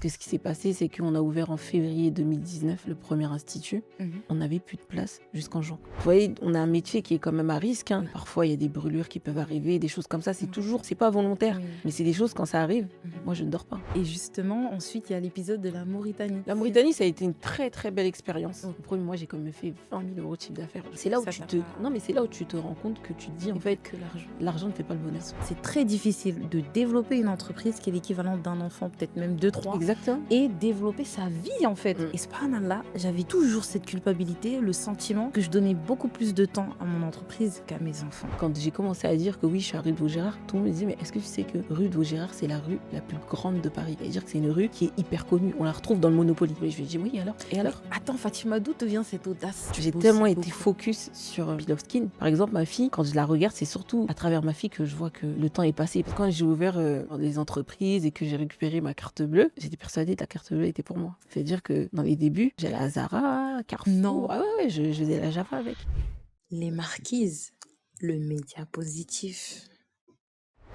que ce qui s'est passé, c'est qu'on a ouvert en février 2019 le premier institut. On n'avait plus de place jusqu'en juin. Vous voyez, on a un métier qui est quand même à risque, hein. Oui. Parfois, il y a des brûlures qui peuvent arriver, des choses comme ça. C'est Mhm. toujours, c'est pas volontaire, Oui. mais c'est des choses quand ça arrive. Mhm. Moi, je ne dors pas. Et justement, ensuite, il y a l'épisode de la Mauritanie. La Mauritanie, ça a été une très très belle expérience. Oh. Le premier mois, j'ai quand même fait 20 000 euros de chiffre d'affaires. C'est là où Ça tu t'a te, pas- non mais c'est là où tu te rends compte que tu te dis en Et fait, que l'argent. l'argent ne fait pas le bonheur. C'est très difficile de développer une entreprise qui est l'équivalent d'un enfant, peut-être même 2, 3, Exactement. et développer sa vie en fait. Mm. Et subhanallah, j'avais toujours cette culpabilité, le sentiment que je donnais beaucoup plus de temps à mon entreprise qu'à mes enfants. Quand j'ai commencé à dire que oui, je suis à rue de Vaugirard, tout le monde me disait mais est-ce que tu sais que rue de Vaugirard, c'est la rue la plus grande de Paris? C'est-à-dire que c'est une rue qui est hyper connue. On la retrouve dans le Monopoly. Et je lui ai dit oui, alors? Et alors? Mais attends, Fatima, d'où te vient cette audace? J'ai Bosser tellement été beaucoup. focus sur Pilovskin. Par exemple, ma fille, quand je la regarde, c'est surtout à travers ma fille que je vois que le temps est passé. Parce que quand j'ai ouvert les entreprises et que j'ai récupéré ma carte bleue, j'étais persuadée que la carte bleue était pour moi. C'est-à-dire que dans les débuts, j'allais à Zara, Carrefour. Non. Ah ouais, je faisais la Java avec. Les marquises, le média positif.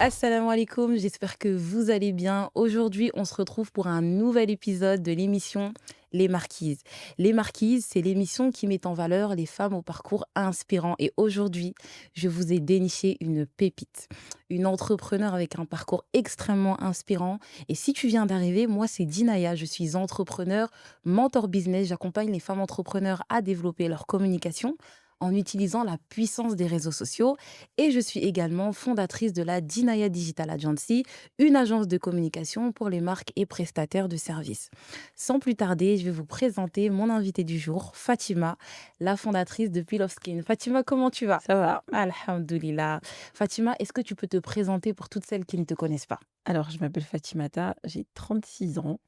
Assalamu alaikum, j'espère que vous allez bien. Aujourd'hui, on se retrouve pour un nouvel épisode de l'émission Les Marquises. Les Marquises, c'est l'émission qui met en valeur les femmes au parcours inspirant. Et aujourd'hui, je vous ai déniché une pépite, une entrepreneur avec un parcours extrêmement inspirant. Et si tu viens d'arriver, moi, c'est Dinaya. Je suis entrepreneur, mentor business. J'accompagne les femmes entrepreneurs à développer leur communication en utilisant la puissance des réseaux sociaux. Et je suis également fondatrice de la Dinaya Digital Agency, une agence de communication pour les marques et prestataires de services. Sans plus tarder, je vais vous présenter mon invitée du jour, Fatima, la fondatrice de Peel of Skin. Fatima, comment tu vas? Ça va. Alhamdoulilah. Fatima, est-ce que tu peux te présenter pour toutes celles qui ne te connaissent pas? Alors, je m'appelle Fatimata, j'ai 36 ans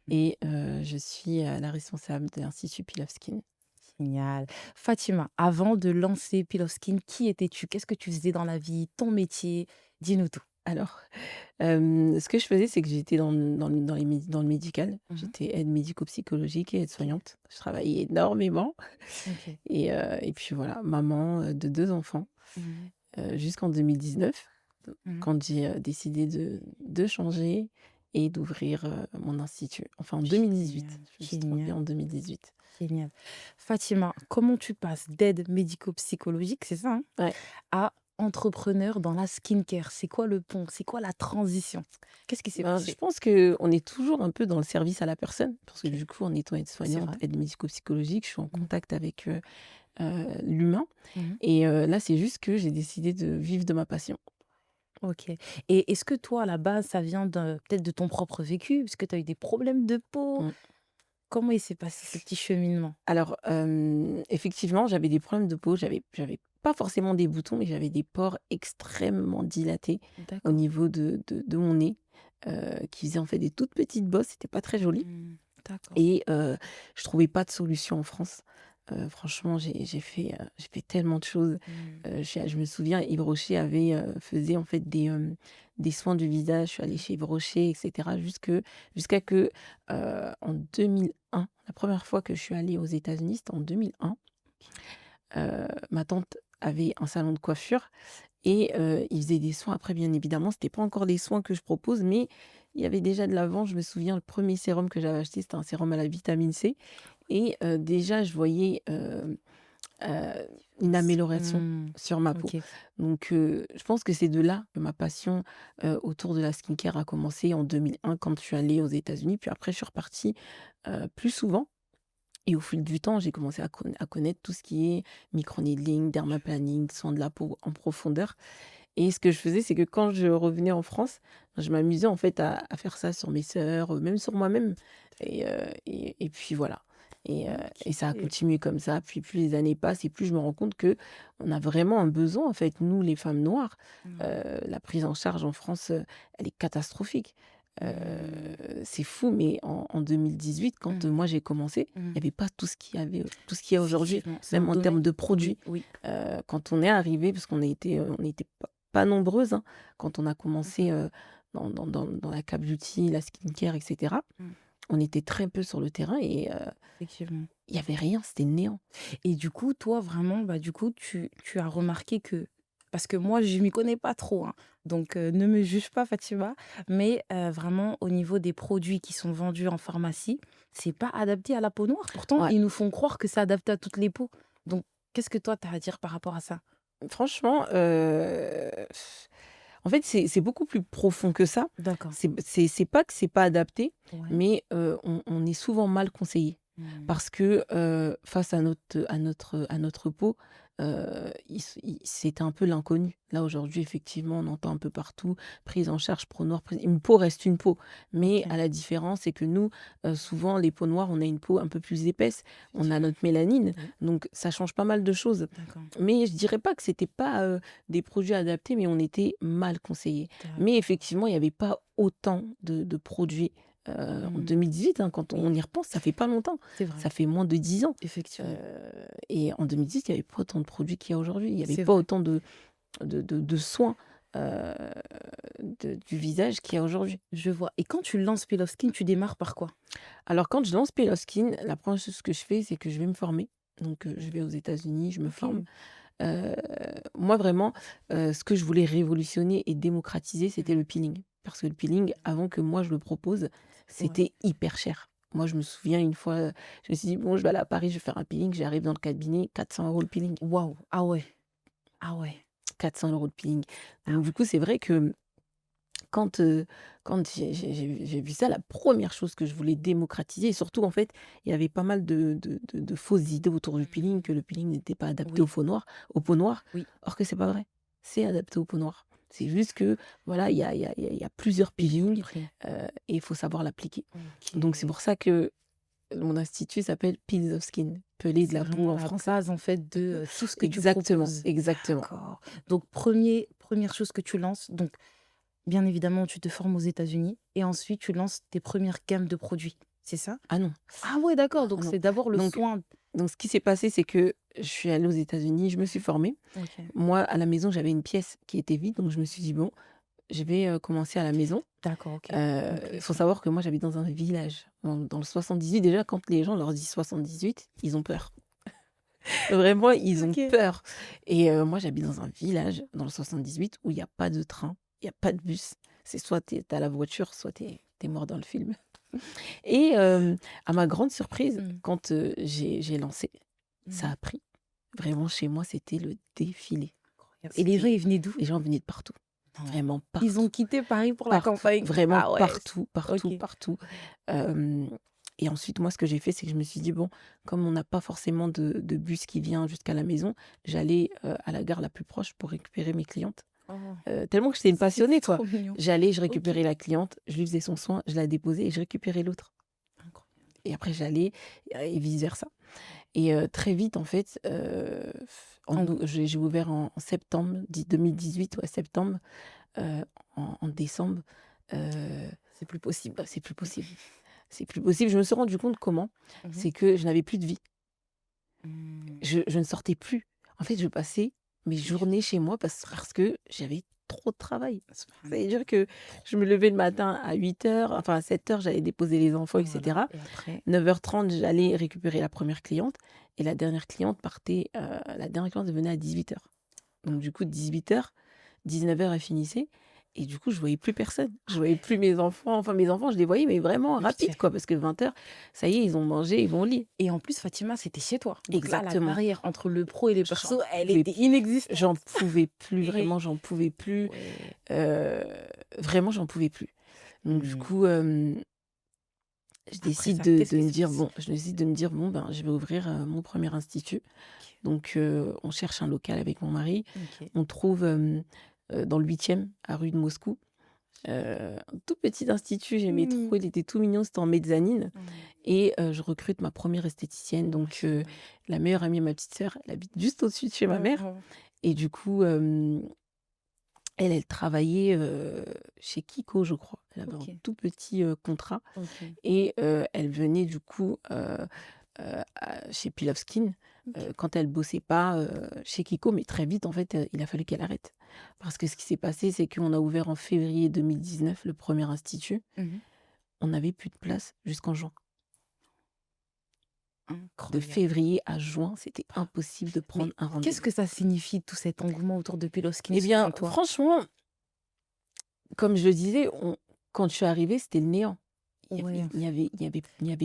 et je suis la responsable de l'Institut Pilovskin. Génial. Fatima, avant de lancer Peel of Skin, qui étais-tu? Qu'est-ce que tu faisais dans la vie? Ton métier? Dis-nous tout. Alors, ce que je faisais, c'est que j'étais dans le médical. Mhm. J'étais aide médico-psychologique et aide-soignante. Je travaillais énormément. Ok. Et puis voilà, maman de 2 enfants Mhm. jusqu'en 2019, Mhm. quand j'ai décidé de changer et d'ouvrir mon institut. Enfin, en 2018. Génial, Je me suis trompée génial. en 2018. Génial. Fatima, comment tu passes d'aide médico-psychologique, c'est ça, hein, Ouais. à entrepreneur dans la skincare? C'est quoi le pont? C'est quoi la transition? Qu'est-ce qui s'est Ben, je passé? pense qu'on est toujours un peu dans le service à la personne, parce que Ok. du coup, en étant C'est aide-soignante, vrai. aide médico-psychologique, je suis en Mhm. contact avec l'humain. Mhm. Et là, c'est juste que j'ai décidé de vivre de ma passion. Ok. Et est-ce que toi, à la base, ça vient peut-être de ton propre vécu? Est-ce que tu as eu des problèmes de peau? Mm. Comment il s'est passé ce petit cheminement? Alors, effectivement, j'avais des problèmes de peau. J'avais pas forcément des boutons, mais j'avais des pores extrêmement dilatés au D'accord. niveau de mon nez, qui faisaient en fait des toutes petites bosses. C'était pas très joli. D'accord. Et je trouvais pas de solution en France. Franchement, j'ai fait tellement de choses. Je me souviens, Yves Rocher faisait en fait des soins du visage. Je suis allée chez Yves Rocher, etc. Jusqu'à que en 2001, la première fois que je suis allée aux États-Unis, c'était en 2001. Ma tante avait un salon de coiffure et il faisait des soins. Après, bien évidemment, c'était pas encore des soins que je propose, mais il y avait déjà de l'avant. Je me souviens, le premier sérum que j'avais acheté, c'était un sérum à la vitamine C. Et déjà, je voyais une amélioration sur ma peau. Ok. Donc, je pense que c'est de là que ma passion autour de la skincare a commencé en 2001 quand je suis allée aux États-Unis. Puis après, je suis repartie plus souvent. Et au fil du temps, j'ai commencé à connaître tout ce qui est microneedling, dermaplaning, soins de la peau en profondeur. Et ce que je faisais, c'est que quand je revenais en France, je m'amusais en fait à faire ça sur mes sœurs, même sur moi-même. Et puis voilà. Et ça a Ok. continué comme ça. Puis plus les années passent et plus je me rends compte que on a vraiment un besoin, en fait, nous, les femmes noires. La prise en charge en France, elle est catastrophique. C'est fou, mais en 2018, quand moi j'ai commencé, il n'y avait pas tout ce qu'il y avait, tout ce qu'il y a aujourd'hui, Effectivement, c'est un même en domaine. termes de Oui, produits. oui. Quand on est arrivé, parce on était pas nombreuses, hein, quand on a commencé dans la K beauty, la skincare, etc. Mm. On était très peu sur le terrain et Effectivement. il n'y avait rien, c'était néant. Et du coup, toi, vraiment, bah, du coup, tu as remarqué que Parce que moi, je m'y connais pas trop, hein. Donc, ne me juge pas, Fatima. Mais vraiment, au niveau des produits qui sont vendus en pharmacie, c'est pas adapté à la peau noire. Pourtant, Ouais, ils nous font croire que c'est adapté à toutes les peaux. Donc, qu'est-ce que toi, tu as à dire par rapport à ça? franchement, en fait, c'est beaucoup plus profond que ça. D'accord. C'est pas que c'est pas adapté, Ouais. mais on est souvent mal conseillé Mmh. parce que, face à notre peau, c'était un peu l'inconnu. Là, aujourd'hui, effectivement, on entend un peu partout: «Prise en charge peau noire, prise» une peau reste une peau, mais à OK. la différence, c'est que nous, souvent, les peaux noires, on a une peau un peu plus épaisse, on a Effectivement. notre mélanine, Oui. donc ça change pas mal de choses. D'accord. Mais je dirais pas que c'était pas, des produits adaptés, mais on était mal conseillés. Mais D'accord. effectivement, il y avait pas autant de produits, en Mmh. 2018, hein, quand Oui, on y repense, ça fait pas longtemps, c'est vrai. ça fait moins de 10 ans, heu Effectivement. et en 2018, il y avait pas autant de produits qu'il y a aujourd'hui. Il y avait C'est pas vrai. autant de soins, heu, du visage qu'il y a aujourd'hui. Je vois. Et quand tu lances Peel Skin, tu démarres par quoi? Alors quand je lance Pale Skin, la première chose que je fais, c'est que je vais me former. Donc, je vais aux États-Unis, je me forme. OK. Heu, Moi vraiment, ce que je voulais révolutionner et démocratiser, c'était Mmh. le peeling. Parce que le peeling, avant que moi je le propose, Ouais. c'était hyper cher. Moi, je me souviens une fois, je me suis dit: «Bon, je vais aller à Paris, je vais faire un peeling». J'arrive dans le cabinet, 400 € le peeling. Waouh! Ah ouais. Ah ouais. 400 € le peeling. Ah Donc du coup, c'est vrai que quand, quand j'ai vu ça, la première chose que je voulais démocratiser et surtout, en fait, il y avait pas mal de fausses idées autour du ouais. peeling, que le peeling n'était pas adapté Oui, aux peaux noires, oui. or que c'est pas vrai. C'est adapté aux peaux noires. C'est juste que, voilà, il y a plusieurs J'ai peelings, compris. et il faut savoir l'appliquer. Donc c'est OK. pour ça que mon institut s'appelle Peels of Skin, pelé de C'est la peau vraiment en la français. base, en fait, de, tout ce que tu Exactement, proposes. exactement. D'accord. Donc première chose que tu lances, donc bien évidemment, tu te formes aux États-Unis et ensuite tu lances tes premières gammes de produits, c'est ça? Ah non, Ah ouais, d'accord, ah donc non. c'est d'abord le Donc soin. donc ce qui s'est passé, c'est que je suis allée aux États-Unis, je me suis formée. OK. Moi, à la maison, j'avais une pièce qui était vide, donc je me suis dit: «Bon, je vais, commencer à la maison». D'accord, OK. Il faut OK. savoir que moi, j'habite dans un village, dans le 78. Déjà, quand les gens leur disent 78, ils ont peur. Vraiment, ils ont OK. peur et moi, j'habite dans un village, dans le 78, où il y a pas de train, il y a pas de bus. C'est soit tu es la voiture, soit tu es mort dans le film et à ma grande surprise, Mmh. quand, j'ai lancé, ça Mmh. a pris. Vraiment, chez moi, c'était le défilé. Incroyable. Et les gens, C'était ils venaient d'où? les gens venaient de partout, Non. vraiment Ils ont partout, quitté Paris pour la partout, campagne? vraiment Ah ouais, c partout, partout, OK. partout. Hem Et ensuite, moi, ce que j'ai fait, c'est que je me suis dit: «Bon, comme on n'a pas forcément de bus qui vient jusqu'à la maison», j'allais, à la gare la plus proche pour récupérer mes clientes. Oh, Tellement que j'étais une c'est passionnée, quoi. trop mignon. J'allais, je OK. récupérais la cliente, je lui faisais son soin, je la déposais et je récupérais l'autre Incroyable. et après j'allais, et vice versa. Et très vite, en fait, En j'ai ouvert en septembre 2018, ouais, septembre, en décembre, heu, c'est plus possible. c'est plus possible. C'est plus possible. Je me suis rendu compte comment, Mmh mh. c'est que je n'avais plus de vie. Mmh. Je ne sortais plus. En fait, je passais mes Je journées chez moi parce que j'avais trop de travail. Ça subhanallah. veut dire que Trop. je me levais le matin à 8 heures, enfin à 7 heures, j'allais déposer les enfants et Voilà, cetera. et après? 9h30, j'allais récupérer la première cliente et la dernière cliente venait à 18 heures. Donc du coup 18 heures, 19 heures, elle finissait et du coup je voyais plus personne. Je Ah voyais ouais, plus mes enfants, enfin mes enfants je les voyais mais vraiment vite rapide fait. quoi parce que 20 heures, ça y est, ils ont mangé, ils vont au lit. Et en plus, Fatima, c'était chez toi. Donc là, la Exactement. barrière entre le pro et le J'en perso, elle pouvais était inexistante. J'en pouvais plus, Et vraiment j'en pouvais plus, ouais. heu, vraiment j'en pouvais plus. Donc du Mmh. coup, Après ça, qu'est-ce qui s'est passé? je décide de me dire: «Bon, ben, je vais ouvrir, mon premier institut». OK. Donc on cherche un local avec mon mari. OK. On trouve, dans le 8e à rue de Moscou, un tout petit institut, j'aimais Mmh. trop, il était tout mignon, c'était en mezzanine Mmh. et je recrute ma première esthéticienne donc Machallah. la meilleure amie de ma petite sœur, elle habite juste au-dessus de chez ma mère Oh. et du coup, elle travaillait, chez Kiko, je crois. Elle avait un OK. tout petit, contrat OK. et elle venait du coup, chez Peel of Skin, OK. quand elle bossait pas, chez Kiko, mais très vite, en fait, il a fallu qu'elle arrête. Parce que ce qui s'est passé, c'est qu'on a ouvert en février 2019 le premier institut. Mmh mh. On n'avait plus de place jusqu'en juin. De Incroyable. février à juin, c'était impossible de Mais prendre un qu'est-ce rendez-vous. que ça signifie tout cet engouement autour de Piloskin Eh bien, selon toi? franchement, comme je le disais, quand je suis arrivée, c'était le néant. Ouais, Il y avait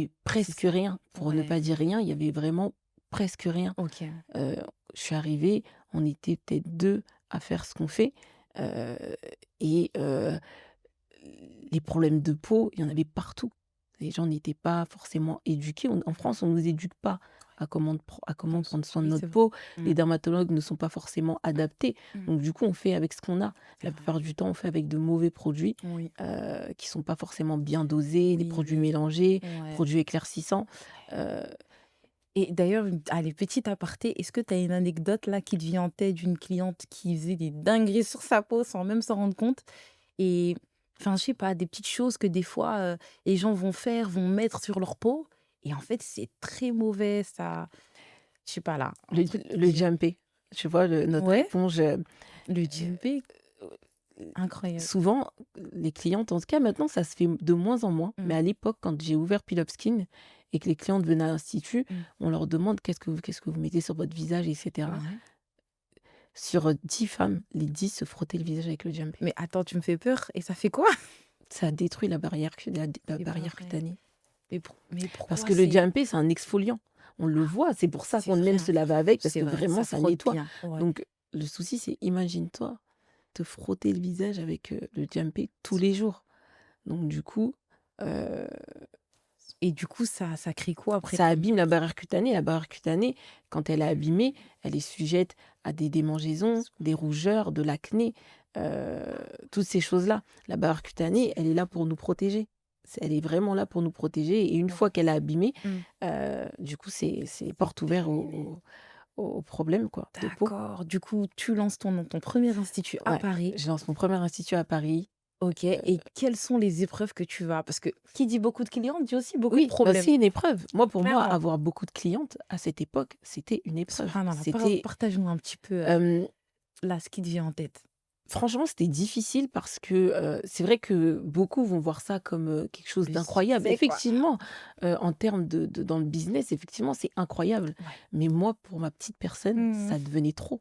c'est presque ça. rien. Pour ne Ouais, pas dire rien, il y avait vraiment presque rien. OK. Heu, je suis arrivée, on était peut-être 2 à faire ce qu'on fait, heu et les problèmes de peau, il y en avait partout. Les gens n'étaient pas forcément éduqués. En France, on ne nous éduque pas à comment prendre soin de Oui, notre c'est vrai. peau. Mmh. Les dermatologues ne sont pas forcément adaptés. Mmh. Donc du coup, on fait avec ce qu'on a. C'est La vrai. plupart du temps, on fait avec de mauvais produits, Oui, qui sont pas forcément bien dosés, des oui, produits oui. mélangés, Ouais. produits éclaircissants. Ouais. Heu, Et d'ailleurs, allez, petit aparté, est-ce que tu as une anecdote là qui te vient en tête d'une cliente qui faisait des dingueries sur sa peau sans même s'en rendre compte? Et enfin, je sais pas, des petites choses que des fois, les gens vont faire, vont mettre sur leur peau et en fait, c'est très mauvais, ça je sais pas là, un le truc qui le te vient. Jumpé, tu vois, notre Ouais, éponge, le GMP, incroyable. souvent, les clientes, en tout cas maintenant ça se fait de moins en moins, mais Mmh, à l'époque quand j'ai ouvert Peel Up Skin et que les clientes venaient à l'institut, mmh. on leur demande: qu'est-ce que vous mettez sur votre visage?» et cetera. Ouais. Sur, 10 femmes, les 10 se frottaient le visage avec le Jumpé. Mais attends, tu me fais peur et ça fait quoi? Ça détruit la C'est pas barrière vrai. cutanée. Mais Parce pourquoi que le c'est Jumpé, c'est un exfoliant. On le voit, c'est pour ça c'est qu'on vrai, aime hein, se laver avec parce c'est que vrai, vraiment ça ça frotte nettoie. bien, ouais. Donc le souci, c'est imagine-toi te frotter le visage avec, le Jumpé tous les jours. Donc du coup, heu Et du coup, ça crée quoi après ça comme abîme la barrière cutanée. La barrière cutanée, quand elle est abîmée, elle est sujette à des démangeaisons, des rougeurs, de l'acné, heu, toutes ces choses-là. La barrière cutanée, elle est là pour nous protéger. Elle est vraiment là pour nous protéger et une Ouais. fois qu'elle est abîmée, Mmh. du coup, c'est C'est porte ouverte terminé. aux problèmes, quoi, de peau. D'accord. Du coup, tu lances ton premier institut à Ouais, Paris. je lance mon premier institut à Paris. OK, et quelles sont les épreuves que tu vas parce que qui dit beaucoup de clients dit aussi beaucoup de Oui, bah, problèmes. c'est une épreuve. Moi, pour moi, Clairement. avoir beaucoup de clientes à cette époque, c'était une épreuve. Subhanallah, C'était, partage-nous un petit peu, hem là, ce qui te vient en tête. Franchement, c'était difficile parce que, c'est vrai que beaucoup vont voir ça comme, quelque chose Le d'incroyable. succès, quoi. Effectivement, en termes de dans le business, effectivement, c'est incroyable. Ouais. Mais moi, pour ma petite personne, Mmh. ça devenait trop.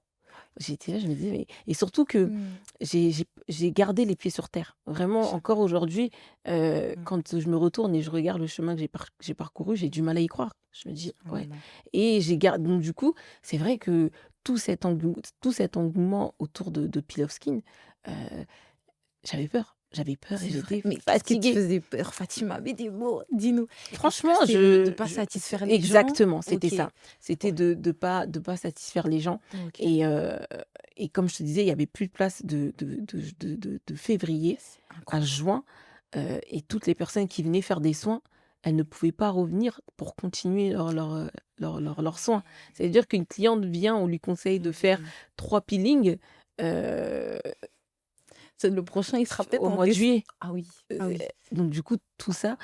J'étais là, je me disais: «Mais» et surtout que Mmh. j'ai gardé les pieds sur terre. Vraiment, Je encore vois. aujourd'hui, Mmh. quand je me retourne et je regarde le chemin que j'ai parcouru, j'ai du mal à y croire. Je me dis: «Ouais» Subhanallah. et donc du coup, c'est vrai que tout cet engouement autour de Peel Off Skin, heu, j'avais peur. J'avais peur et C'est vrai. j'étais Mais qu'est-ce qui te fatiguée. faisait peur, Fatima? Mets des mots, dis-nous. Est-ce que Franchement, c'est le de pas je c'est satisfaire les gens? exactement, c'était OK. ça. C'était Ouais. de pas satisfaire les gens OK. et comme je te disais, il y avait plus de place de février C'est à incroyable. juin, et toutes les personnes qui venaient faire des soins, elles ne pouvaient pas revenir pour continuer leurs soins. Ouais. C'est-à-dire qu'une cliente vient, on lui conseille de faire Mmh. 3 peelings, heu, C'est le prochain, il sera f peut-être au en mois de déce juillet. ah oui, Heu, ah oui. donc du coup, tout ça,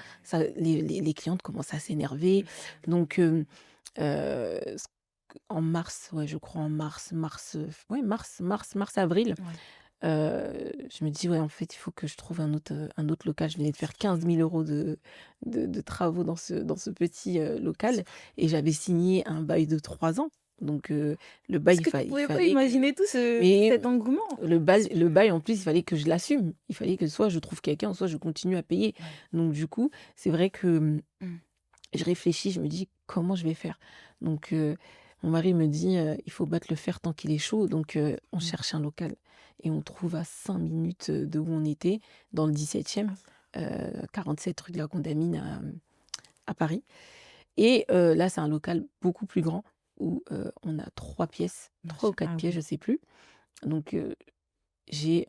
les clientes commencent à s'énerver. Mmh. Donc ce en mars, ouais, je crois en ouais, avril, Ouais. je me dis: «Ouais, en fait, il faut que je trouve un autre local». Je venais de faire 15 000 € de travaux dans ce petit, local et j'avais signé un bail de 3 ans. Donc le bail, Est-ce que tu il pouvais pas fallait que imaginer tout ce mais cet engouement? le Subhanallah. bail, en plus, il fallait que je l'assume. Il fallait que soit je trouve quelqu'un, soit je continue à payer. Ouais. Donc du coup, c'est vrai que, Mmh. je réfléchis, je me dis: «Comment je vais faire?» Donc mon mari me dit: «Il faut battre le fer tant qu'il est chaud». Donc on Mmh. cherche un local et on trouve à 5 minutes, de où on était, dans le 17e, Hop. 47 rue de la Condamine à Paris et là, c'est un local beaucoup plus grand où, on a 3 pièces, 3 ou 4 Ah pièces, oui, je sais plus. Donc j'ai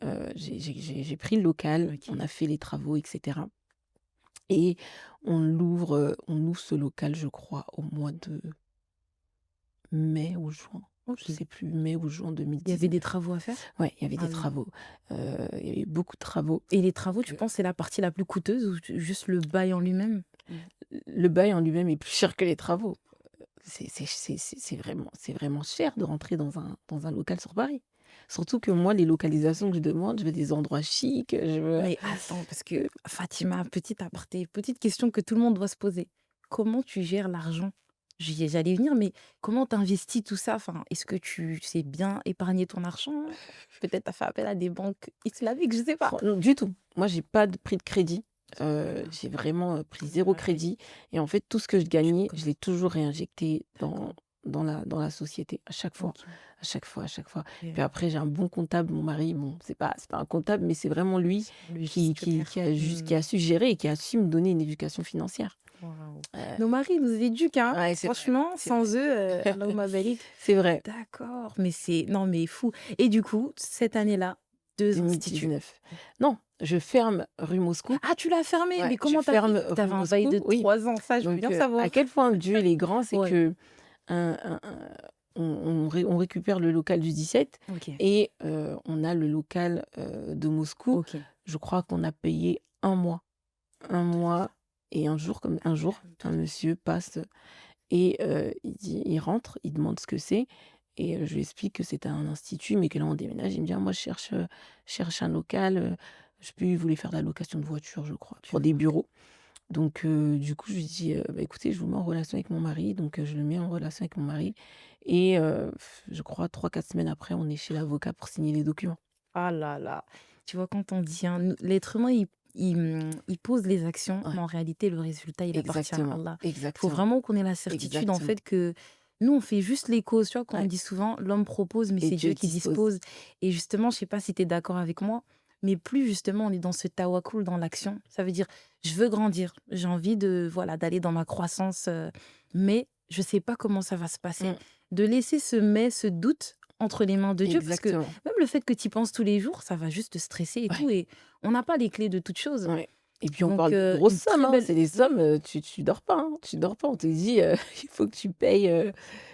pris le local, on OK. a fait les travaux et cetera et on ouvre ce local, je crois, au mois de mai ou juin, je OK. sais plus, mai ou juin Il y avait 2019. des travaux à faire? Ouais, il y avait Ah des oui. travaux, il y avait beaucoup de travaux. Et les travaux, tu Heu, penses, c'est la partie la plus coûteuse ou juste le bail en lui-même? Mmh. le bail en lui-même est plus cher que les travaux. C'est vraiment cher de rentrer dans un local sur Paris. Surtout que moi, les localisations que je demande, je veux des endroits chics, je veux, Mais attends, parce que Fatima, petit aparté, petite question que tout le monde doit se poser. Comment tu gères l'argent? J'allais venir, mais comment t'investis tout ça? Enfin, est-ce que tu sais bien épargner ton argent? Peut-être tu fait appel à des banques islamiques, je sais pas. Non, du tout. Moi, j'ai pas pris de crédit. Ah, J'ai vraiment pris zéro ouais, crédit. Et en fait, tout ce que je tu gagnais, je connais. l'ai toujours réinjecté D'accord. dans la société, à chaque fois, OK. à chaque fois, à chaque fois. OK. Puis après, j'ai un bon comptable, mon mari. Bon, c'est pas un comptable, mais c'est vraiment lui C'est le gestionnaire. qui a su gérer et qui a su me donner une éducation financière. Waouh. Euh, Nos maris nous éduquent, hein. ouais, c'est vrai, Franchement, c'est sans vrai. eux, Allahumma barik. C'est vrai. D'accord, mais c'est non, mais fou. Et du coup, cette année-là, 2 instituts. 2019. Non, je ferme rue Moscou. Ah, tu l'as fermé? Ouais, Mais je comment t'as fait? ferme Tu rue un bail Moscou, de oui. 3 ans, ça, je veux Donc, bien à savoir. quel point Dieu il est grand, c'est Ouais, que on récupère le local du 17 OK, et on a le local de Moscou. OK. Je crois qu'on a payé un mois et un jour, comme un jour, Même un truc. monsieur passe et il rentre, il demande ce que c'est et je lui explique que c'est un institut, mais que là on déménage. Il me dit: «Ah moi je cherche un local», je sais plus, il voulait faire de la location de voiture, je crois, Tu pour des vois? OK. bureaux. Donc du coup, je lui dis: «Bah, écoutez, je vous mets en relation avec mon mari». Donc je le mets en relation avec mon mari et je crois 3 4 semaines après, on est chez l'avocat pour signer les documents. Ah là là. Tu vois, quand on dit, hein, nous l'être humain, il pose les actions, mais Ouais, en réalité, le résultat, il appartient à exactement, Allah. Il faut exactement, vraiment qu'on ait la certitude, en exactement. fait, que nous, on fait juste les causes. Tu vois, quand on Ouais dit souvent: «L'homme propose, mais et c'est Dieu Dieu qui dispose. dispose». Et justement, je sais pas si tu es d'accord avec moi, mais plus justement on est dans ce tawakkul, dans l'action, ça veut dire: «Je veux grandir, j'ai envie de voilà, d'aller dans ma croissance, mais je sais pas comment ça va se passer». Mmh, De laisser ce mais, ce doute entre les mains de Dieu, parce que exactement. même le fait que tu y penses tous les jours, ça va juste te stresser et Ouais, tout, et on n'a pas les clés de toutes choses. ouais et puis on Donc, parle de grosses une sommes, très hein. belle C'est des sommes, oui, tu dors pas, hein, tu dors pas. On te dit, il faut que tu payes,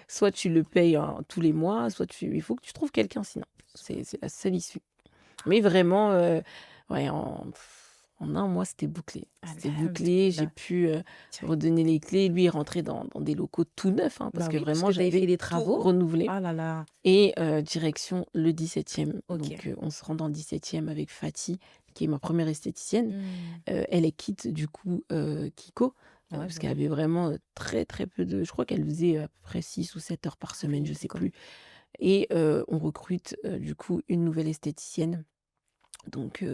soit tu le payes, tous les mois, soit il faut que tu trouves quelqu'un sinon. C'est la seule issue. Mais vraiment, ouais, en un mois, c'était bouclé. C'était bouclé, j'ai alhamdoulilah. pu, Tiens. redonner les clés. Lui est rentré dans des locaux tout neufs, hein, parce Bah que oui, parce vraiment que tu avais fait j'avais les tout travaux. renouvelé Ah là là, et direction le 17e. OK. Donc on se rend dans le 17e avec Fati, qui est ma première esthéticienne. Mmh. Elle quitte du coup, Kiko, Ouais, parce bah qu'elle oui. avait vraiment, très, très peu de je crois qu'elle faisait à peu près 6 ou 7 heures par Ah semaine, oui, je sais d'accord. plus et on recrute, du coup une nouvelle esthéticienne. Donc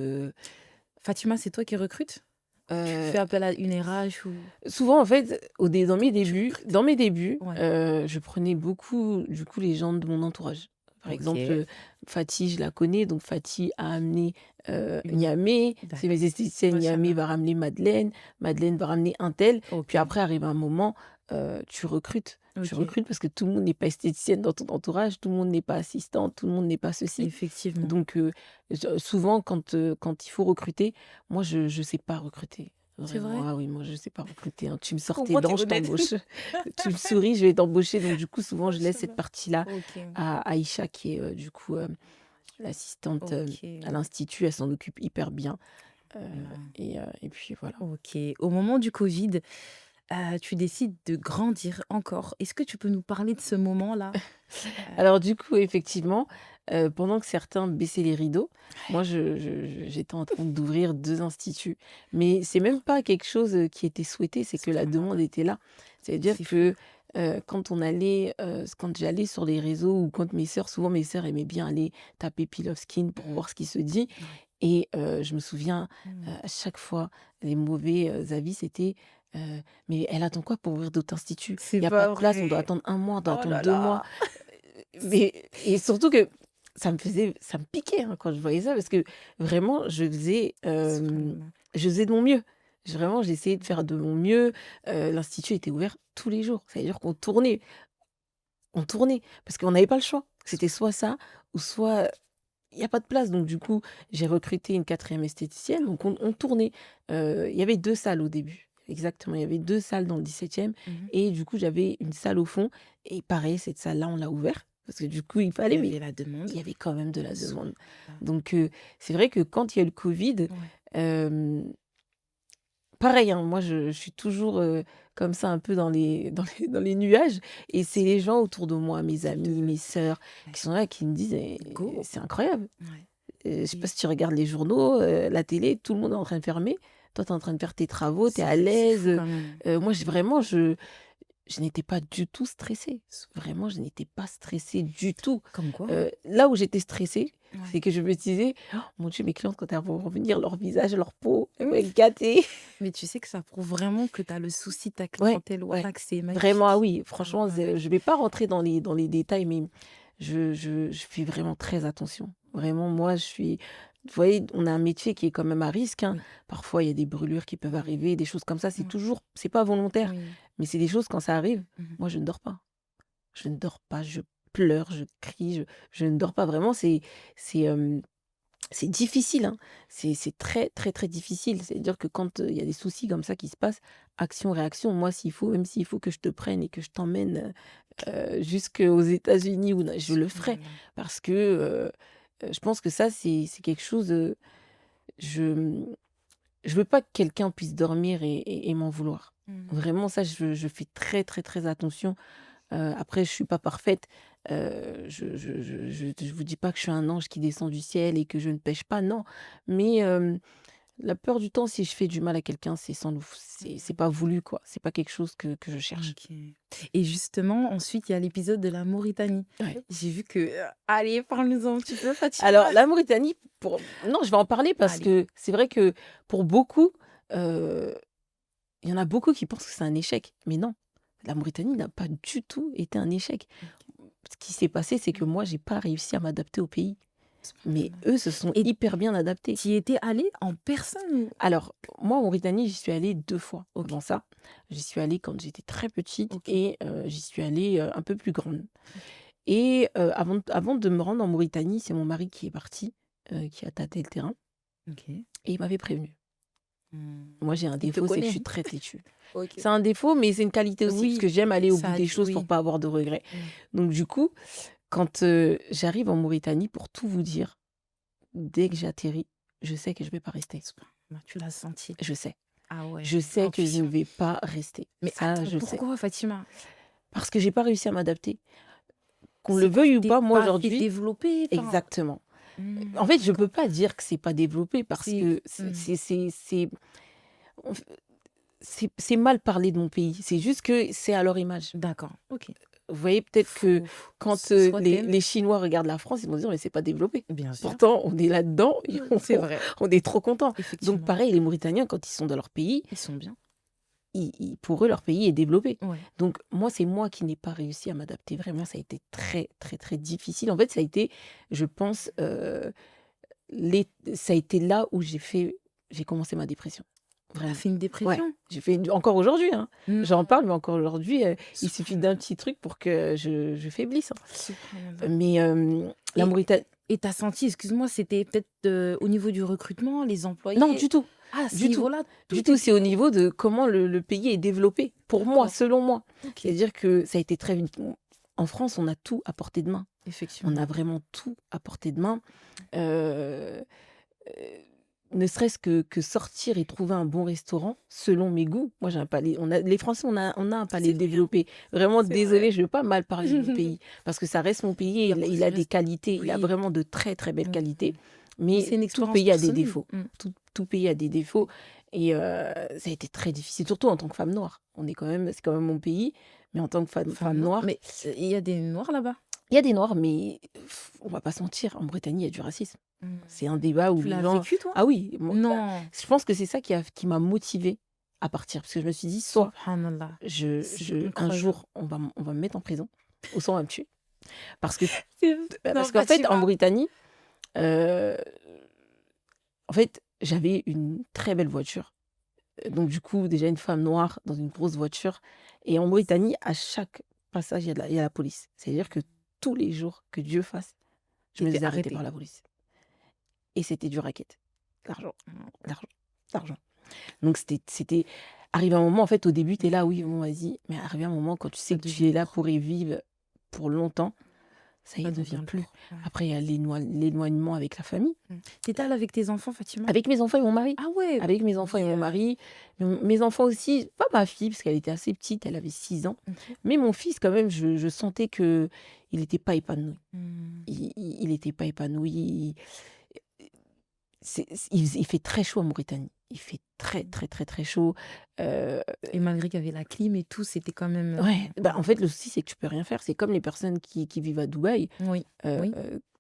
Fatima, c'est toi qui recrutes? Tu heu, fais appel à une RH ou souvent en fait, comment tu recrutes? dans mes débuts, Ouais. je prenais beaucoup, du coup, les gens de mon entourage. Par exemple, OK. Fati, je la connais, donc Fati a amené, Une Niamé, c'est d'accord. mes esthéticiennes, Niamé Machallah. va ramener Madeleine, Madeleine va ramener untel. Puis OK. après arrive un moment, tu recrutes. Tu OK. recrutes parce que tout le monde n'est pas esthéticienne dans ton entourage, tout le monde n'est pas assistante, tout le monde n'est pas ceci. Effectivement. Donc souvent quand il faut recruter, moi je sais pas recruter. C'est Vraiment, vrai? ah oui, moi je sais pas recruter, hein. Tu me sors tes Comment tu dents, es je honnête? t'embauche. Tu me souris, je vais t'embaucher. Donc du coup, souvent je laisse cette Machallah. partie-là OK. à Aïcha qui est, du coup, l'assistante, à OK. l'institut. Elle s'en occupe hyper bien, heu Voilà. et puis voilà. OK. Au moment du Covid, tu décides de grandir encore. Est-ce que tu peux nous parler de ce moment-là? Heu, Alors du coup, effectivement, pendant que certains baissaient les rideaux, moi j'étais en train d'ouvrir 2 instituts. Mais c'est même pas quelque chose, qui était souhaité, c'est que la demande subhanallah, était là. C'est-à-dire c'est fou. que, quand j'allais sur les réseaux ou quand souvent mes sœurs aimaient bien aller taper Peel of Skin pour voir ce qui se dit Ouais. et je me souviens, Mmh. à chaque fois, les mauvais, avis, c'était, «Mais elle attend quoi pour ouvrir d'autres instituts? C'est Il y a pas pas de place, on doit vrai. attendre un mois, on doit Oh attendre là 2 mois». là! Mais et surtout que ça me piquait, hein, quand je voyais ça parce que vraiment Subhanallah. je faisais de mon mieux. J'essayais de faire de mon mieux, l'institut était ouvert tous les jours. Ça veut dire on tournait parce qu'on n'avait pas le choix. C'était soit ça ou soit il y a pas de place. Donc du coup, j'ai recruté une 4e esthéticienne, donc on tournait. Il y avait 2 salles au début. Exactement, il y avait 2 salles dans le 17e Mmh. et du coup, j'avais une salle au fond et pareil, cette salle-là, on l'a ouverte parce que du coup, il Il fallait, y mais avait la demande. il y avait quand même de la demande. Subhanallah. Donc c'est vrai que quand il y a eu le covid, Ouais. hem, pareil, hein, moi je suis toujours, comme ça un peu dans les nuages et c'est les gens autour de moi, mes Qui te amis, mes sœurs, ouais. qui sont là, qui me disent: «Eh, Go. c'est incroyable». Ouais. Je sais pas Et si tu regardes les journaux, la télé, tout le monde est en train de fermer. Toi, tu es en train de faire tes travaux, tu es à c'est l'aise, fou quand même. moi, j'ai vraiment je je n'étais pas du tout stressée. Vraiment, je n'étais pas stressée du tout. Comme quoi? Là où j'étais stressée, c'est Ouais. que je me disais: «Oh mon Dieu, mes clientes, quand elles vont revenir, leur visage, leur peau, elles vont être gâtées». Mais tu sais que ça prouve vraiment que tu as le souci de ta Ouais, clientèle. ouais. Voilà, que c'est Vraiment, ah magnifique. oui, Ah franchement, ouais, ouais. je vais pas rentrer dans les détails, mais je fais vraiment très attention. Vraiment, moi, je suis vous voyez, on a un métier qui est quand même à risque, hein. Oui, Parfois, il y a des brûlures qui peuvent arriver, des choses comme ça. ouais, C'est pas volontaire, oui. mais c'est des choses quand ça arrive, Mmh. moi, je ne dors pas. Je ne dors pas, je pleure, je crie, je ne dors pas. Vraiment, c'est, c'est difficile, hein. C'est très, très, très difficile. C'est-à-dire que quand, il y a des soucis comme ça qui se passent, action, réaction. Moi, s'il faut même s'il faut que je te prenne et que je t'emmène, jusqu'aux États-Unis ou je le ferai Subhanallah. parce que, je pense que ça, c'est quelque chose, je, je veux pas que quelqu'un puisse dormir et m'en vouloir. Mmh. Vraiment, ça, je fais très, très, très attention. Après je suis pas parfaite, je vous dis pas que je suis un ange qui descend du ciel et que je ne pêche pas, non. Mais, la plupart du temps, si je fais du mal à quelqu'un, c'est sans nous c'est pas voulu, quoi. C'est pas quelque chose que je cherche. OK. Et justement, ensuite, il y a l'épisode de la Mauritanie. Ouais. J'ai vu que allez, parle-nous-en un petit peu, Alors Fatima. la Mauritanie, pour non, je vais en parler parce Allez. que c'est vrai que pour beaucoup, heu, il y en a beaucoup qui pensent que c'est un échec, mais non, la Mauritanie n'a pas du tout été un échec. OK. Ce qui s'est passé, c'est que Mmh. moi, j'ai pas réussi à m'adapter au pays, mais Subhanallah. eux se sont Et hyper bien adaptés. tu y étais allée en personne ou? Alors, moi, en Mauritanie, j'y suis allée 2 fois OK, avant ça. J'y suis allée quand j'étais très petite OK, et j'y suis allée, un peu plus grande OK, et avant de me rendre en Mauritanie, c'est mon mari qui est parti, qui a tâté le terrain OK. et il m'avait prévenue. Mmh. Moi, j'ai un Il te défaut, c'est que je connaît? suis très têtue. OK. C'est un défaut, mais c'est une qualité aussi parce Oui, que j'aime aller au bout ça a des dû choses pour oui. pas avoir de regrets. Mmh. Donc du coup, quand, j'arrive en Mauritanie, pour tout vous dire, dès que j'atterris, je sais que je vais pas rester. Subhanallah, tu l'as senti? Je sais. Ah ouais, Je sais que je ne intuition. vais pas rester. Mais Ça, attends, je le sais. pourquoi Fatima? Parce que j'ai pas réussi à m'adapter. Qu'on le C'est quoi? veuille ou Tu pas, moi pas assez aujourd'hui développée? Enfin exactement. En fait, je peux d'accord. pas dire que c'est pas développé parce C'est que on f c'est mal parler de mon pays. C'est juste que c'est à leur image. d'accord, OK. Vous voyez, peut-être que Faut quand, soit les tu Chinois regardent la France, ils vont se dire: «Mais c'est pas développé». bien sûr. Pourtant, on est là-dedans et C'est vrai, on est trop contents. Donc effectivement. pareil, les Mauritaniens, quand ils sont dans leur pays, Ils sont bien. ils pour eux, leur pays est développé. Ouais. Donc moi, c'est moi qui n'ai pas réussi à m'adapter. Vraiment, ça a été très, très, très difficile. En fait, ça a été, je pense, ça a été là où j'ai commencé ma dépression. Tu as Vraiment. fait une Ouais, dépression? j'ai fait encore aujourd'hui, hein. Non, J'en parle, mais encore aujourd'hui, il suffit d'un subhanallah, petit truc pour que je faiblisse, hein. subhanallah. Mais, la Et Mauritanie et tu as senti, excuse-moi, c'était peut-être, au niveau du recrutement, les non, employés? du tout, Ah, à ce du tout, niveau-là, tout du tout. C'est au était niveau de comment le pays est développé, pour moi, d'accord, selon moi. OK, C'est-à-dire que ça a été très vite en France, on a tout à portée de main. On effectivement. a vraiment tout à portée de main. Heu Ne serait-ce que sortir et trouver un bon restaurant, selon mes goûts. Moi, j'ai un palais les Français, on a un palais C'est vrai, hein, développé. Vraiment c'est vrai. désolée, je ne veux pas mal parler de mon pays, parce que ça reste mon pays et Et il après il ça a des reste qualités, il a oui, vraiment de très, très belles mmh qualités, mh. Mais c'est mais une tout expérience pays a des personnelle. défauts. Mmh. Tout pays a des défauts et ça a été très difficile, surtout en tant que femme noire. C'est quand même mon pays, mais en tant que femme Femme noire, noire, mais il y a des noirs là-bas? il y a des noirs, mais on va pas se mentir, en Britannie, il y a du racisme. Mmh. C'est un débat où Tu les l'as gens vécu toi? ah oui, moi, bah, Non, je pense que c'est ça qui m'a motivée à partir. Parce que je me suis dit: «Soit subhanallah, je c'est un incroyable. jour, on va me mettre en prison, ou soit on va me tuer». Parce que C'est non, parce qu'en fait, en Fatima. Britannie, heu, en fait, j'avais une très belle voiture. Donc du coup, déjà une femme noire dans une grosse voiture et en Britannie, à chaque passage, il y a la police. C'est-à-dire que tous les jours, que Dieu fasse, je Tu me étais faisais arrêter par arrêtée? la police et c'était du racket. L'argent, Mmh. l'argent, l'argent. Donc c'était arrivé un moment, en fait, au début, tu es là: «Oui, bon, vas-y», mais arrivé un moment, quand tu sais Ça que tu es devient là lourd, pour y vivre pour longtemps, ça y ça est, tu en peux devient plus. lourd, ouais. Après, il y a l'éloignement avec la famille, Mmh. Tu étais allée avec tes enfants, Fatima? avec mes enfants et mon mari. Ah ouais! Avec mes enfants et Mais mon mari. Mes enfants aussi, pas ma fille, parce qu'elle était assez petite, elle avait 6 ans, OK. mais mon fils, quand même, je sentais qu'il n'était pas épanoui. Mmh. Il était pas épanoui. il fait très chaud en Mauritanie. Il fait très, Mmh. très, très, très chaud. Heu, Et malgré qu'il y avait la clim et tout, c'était quand même, ouais, bah, en fait, le souci, c'est que tu peux rien faire. C'est comme les personnes qui vivent à Dubaï, oui, oui.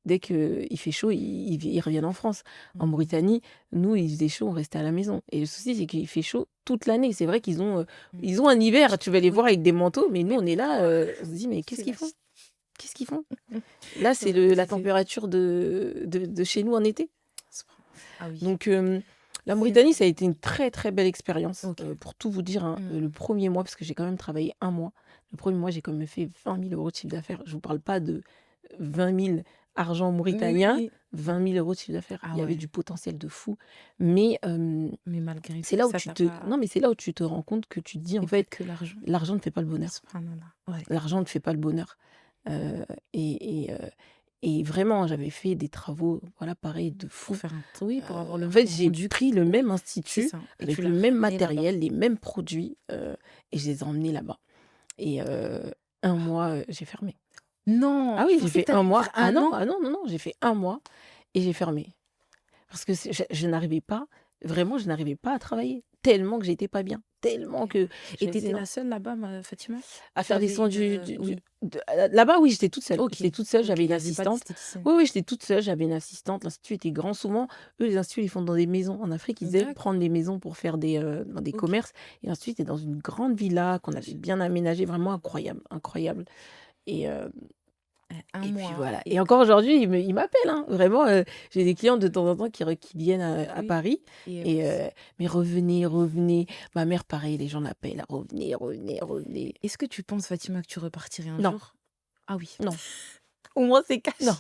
dès qu'il fait chaud, ils reviennent en France. En Mmh. Mauritanie, nous, il faisait chaud, on restait à la maison et le souci, c'est qu'il fait chaud toute l'année. C'est vrai Mmh. ils ont un hiver, tu vas les Oui, voir avec des manteaux, mais nous, on est là, on se dit: «Mais qu'est-ce c'est qu'ils la font? ch Qu'est-ce qu'ils font?» Là, c'est ouais, la c'est température de chez nous en été. ah oui, Donc, la c'est Mauritanie, vrai. ça a été une très, très belle expérience, OK. pour tout vous dire, hein. Mmh. Le premier mois, parce que j'ai quand même travaillé un mois. Le premier mois, j'ai quand même fait 20 000 € de chiffre d'affaires. Je vous parle pas de 20 000 argent mauritanien, Oui. 20 000 € de chiffre d'affaires. Ah Il y avait ouais, du potentiel de fou. Mais, mais malgré c'est tout, là où ça tu t'a te pas non, mais c'est là où tu te rends compte que tu te dis: «En c'est pas fait, que l'argent. l'argent ne fait pas le bonheur». Subhanallah. Ouais. L'argent ne fait pas le bonheur. Heu et vraiment, j'avais fait des travaux, voilà, pareil, de Pour fou. faire un oui, pour avoir le En fait, même j'ai rendu que pris le même c'est institut, ça et tu avec l'as le même ramené là-bas. matériel, les mêmes produits, et je les ai emmenés là-bas et 1 mois, j'ai fermé. Non! Ah Je oui, j'ai pensais que fait tu un allais mois. dire Ah 1 non, an. ah non, non, non, j'ai fait un mois et j'ai fermé. Parce que je n'arrivais pas, vraiment, je n'arrivais pas à travailler, tellement que j'étais pas bien, tellement OK. que Et je me tu disais: étais «Non». la seule là-bas, Fatima? À Tu faire des avais soins une, oui, là-bas, oui, j'étais toute seule. OK, J'étais toute seule, OK, j'avais il une y avait pas assistante. d'esthéticienne. Oui, oui, j'étais toute seule, j'avais une assistante. L'institut était grand. Souvent, eux, les instituts, ils font dans des maisons. En Afrique, ils aiment D'accord, prendre des maisons pour faire dans des OK. commerces et l'institut était dans une grande villa qu'on avait Je bien aménagée, vraiment incroyable, incroyable et 1 et puis mois voilà et et encore aujourd'hui, ils m'appellent, hein. Vraiment, j'ai des clients de temps en temps qui viennent à oui Paris et et «Mais revenez, revenez». Ma mère, pareil, les gens l'appellent: «Revenez, revenez, revenez». est-ce que tu penses, Fatima, que tu repartirais un Non, jour? Ah oui. non. Au moins c'est Non, cash.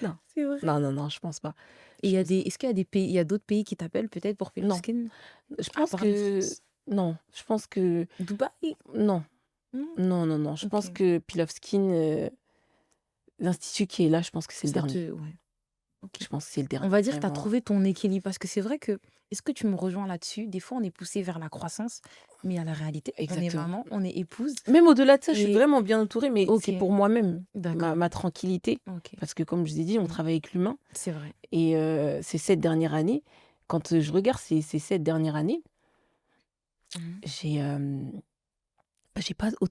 non, C'est vrai. non, non, non, je pense pas. Et il Je y a pense des pas. est-ce qu'il y a des pays il y a d'autres pays qui t'appellent peut-être pour Non, Peloskin? je À pense part la que France? non, je pense que Dubaï? non, Non? non, non, non. Je OK. pense que Pilovskin, l'institut qui est là, je pense que c'est le Ça dernier. te ouais, OK. Je pense que c'est le On dernier, va dire que tu as vraiment. trouvé ton équilibre parce que c'est vrai que est-ce que tu me rejoins là-dessus? Des fois, on est poussé vers la croissance, mais à la réalité, on est Exactement. maman, on est épouse Même au-delà de ça, je suis et vraiment bien entourée, mais OK, c'est pour moi-même, d'accord, ma tranquillité. OK. Parce que comme je vous ai dit, on Mmh, travaille avec l'humain c'est vrai. et ces 7 dernières années, quand, je regarde ces 7 dernières années, Mmh. j'ai, j'ai pas aut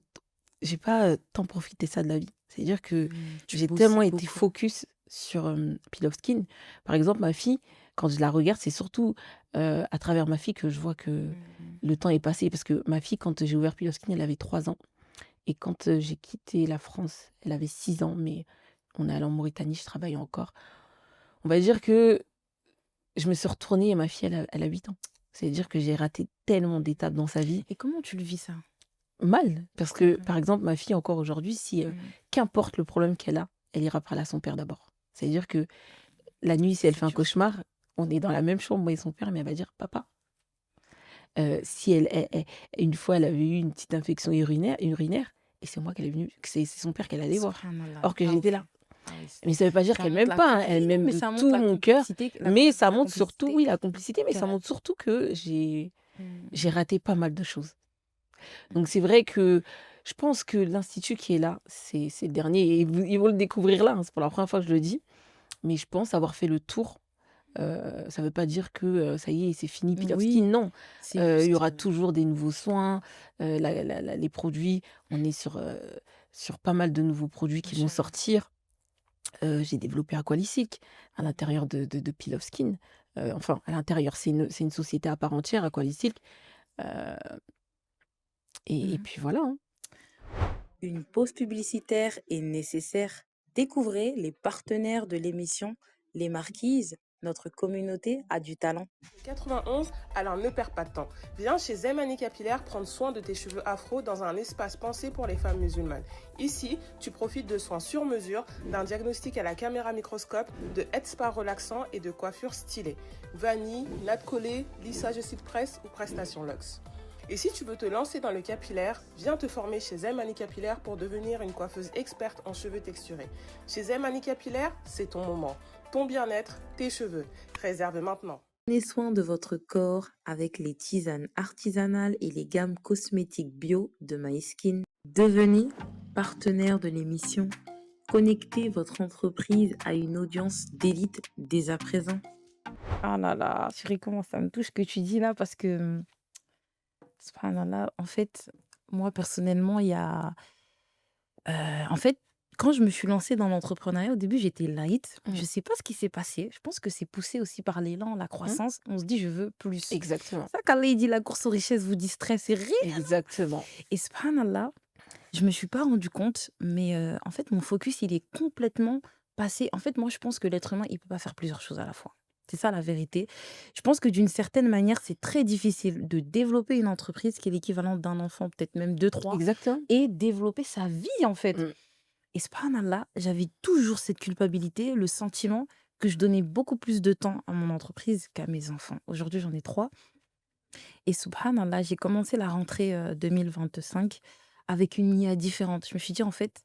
j'ai pas, tant profité ça de la vie. C'est-à-dire que Tu j'ai bossais tellement été beaucoup. focus sur, Pilovskin. Par exemple, ma fille, quand je la regarde, c'est surtout, à travers ma fille que je vois que Mmh. le temps est passé. Parce que ma fille, quand j'ai ouvert Pilovskin, elle avait 3 ans et quand, j'ai quitté la France, elle avait 6 ans, mais on est allé en Mauritanie, je travaillais encore. On va dire que je me suis retournée et ma fille, elle a 8 ans. C'est-à-dire que j'ai raté tellement d'étapes dans sa vie. Et comment tu le vis ça? Mal, parce C'est que, vrai. par exemple, ma fille encore aujourd'hui, si, Mmh. qu'importe le problème qu'elle a, elle ira parler à son père d'abord. C'est-à-dire que la nuit, si elle C'est fait un dur ça. cauchemar, on est dans la même chambre, moi et son père, mais elle va dire: «Papa». Si elle une fois, elle avait eu une petite infection urinaire et c'est moi qu'elle est venue c'est son père qu'elle allait voir, Subhanallah. or que Ah j'étais OK. là. Ah oui, Mais ça veut pas dire ça qu'elle montre m'aime la pas, hein, oui, elle non, m'aime mais de ça montre tout la mon cœur, complicité mais ça la montre surtout complicité oui, la complicité, mais ça qu'elle a. montre surtout que Mmh. j'ai raté pas mal de choses. Donc c'est vrai que je pense que l'institut qui est là, c'est le dernier et ils vont le découvrir là, hein, c'est pour la première fois que je le dis, mais je pense avoir fait le tour. Ça veut pas dire que, ça y est, c'est fini Pilovski, Oui, non. c'est Il y juste, aura toujours des nouveaux soins, les produits, on est sur pas mal de nouveaux produits qui vont machallah. sortir. J'ai développé Aqualysic à Mmh. l'intérieur de Pilovskin. Enfin à l'intérieur, c'est une société à part entière, Aqualysic, heu et Mmh. puis voilà, hein. Une pause publicitaire est nécessaire. Découvrez les partenaires de l'émission Les Marquises. Notre communauté a du talent. 91, alors ne perds pas de temps. Viens chez Zemani Capillaire prendre soin de tes cheveux afro dans un espace pensé pour les femmes musulmanes. Ici, tu profites de soins sur mesure, d'un diagnostic à la caméra microscope, de head spa relaxant et de coiffure stylée. Vanille, natte collée, lissage de presse ou prestation luxe. Et si tu veux te lancer dans le capillaire, viens te former chez Zemani Capillaire pour devenir une coiffeuse experte en cheveux texturés. Chez Zemani Capillaire, c'est ton moment. Ton bien-être, tes cheveux. Réserve maintenant. Prenez soin de votre corps avec les tisanes artisanales et les gammes cosmétiques bio de MySkin. Devenez partenaire de l'émission. Connectez votre entreprise à une audience d'élite dès à présent. Ah là là, chérie, comment ça me touche ce que tu dis là parce que, subhanallah, en fait, moi personnellement, il y a, en fait, quand je me suis lancée dans l'entrepreneuriat, au début, j'étais light. Mmh. Je sais pas ce qui s'est passé. Je pense que c'est poussé aussi par l'élan, la Mmh. croissance. On se dit: «Je veux plus». C'est Exactement. ça qu'Allah, il dit: «La course aux richesses vous distrait». C'est réel Exactement. et subhanallah, je me suis pas rendu compte, mais en fait, mon focus, il est complètement passé en fait, moi, je pense que l'être humain, il peut pas faire plusieurs choses à la fois. C'est ça la vérité. Je pense que d'une certaine manière, c'est très difficile de développer une entreprise qui est l'équivalent d'un enfant, peut-être même deux, trois, Exactement. et développer sa vie, en fait. Mmh. Et subhanallah, j'avais toujours cette culpabilité, le sentiment que je donnais beaucoup plus de temps à mon entreprise qu'à mes enfants. Aujourd'hui, j'en ai 3 et subhanallah, j'ai commencé la rentrée, 2025 avec une nia différente. Je me suis dit: «En fait,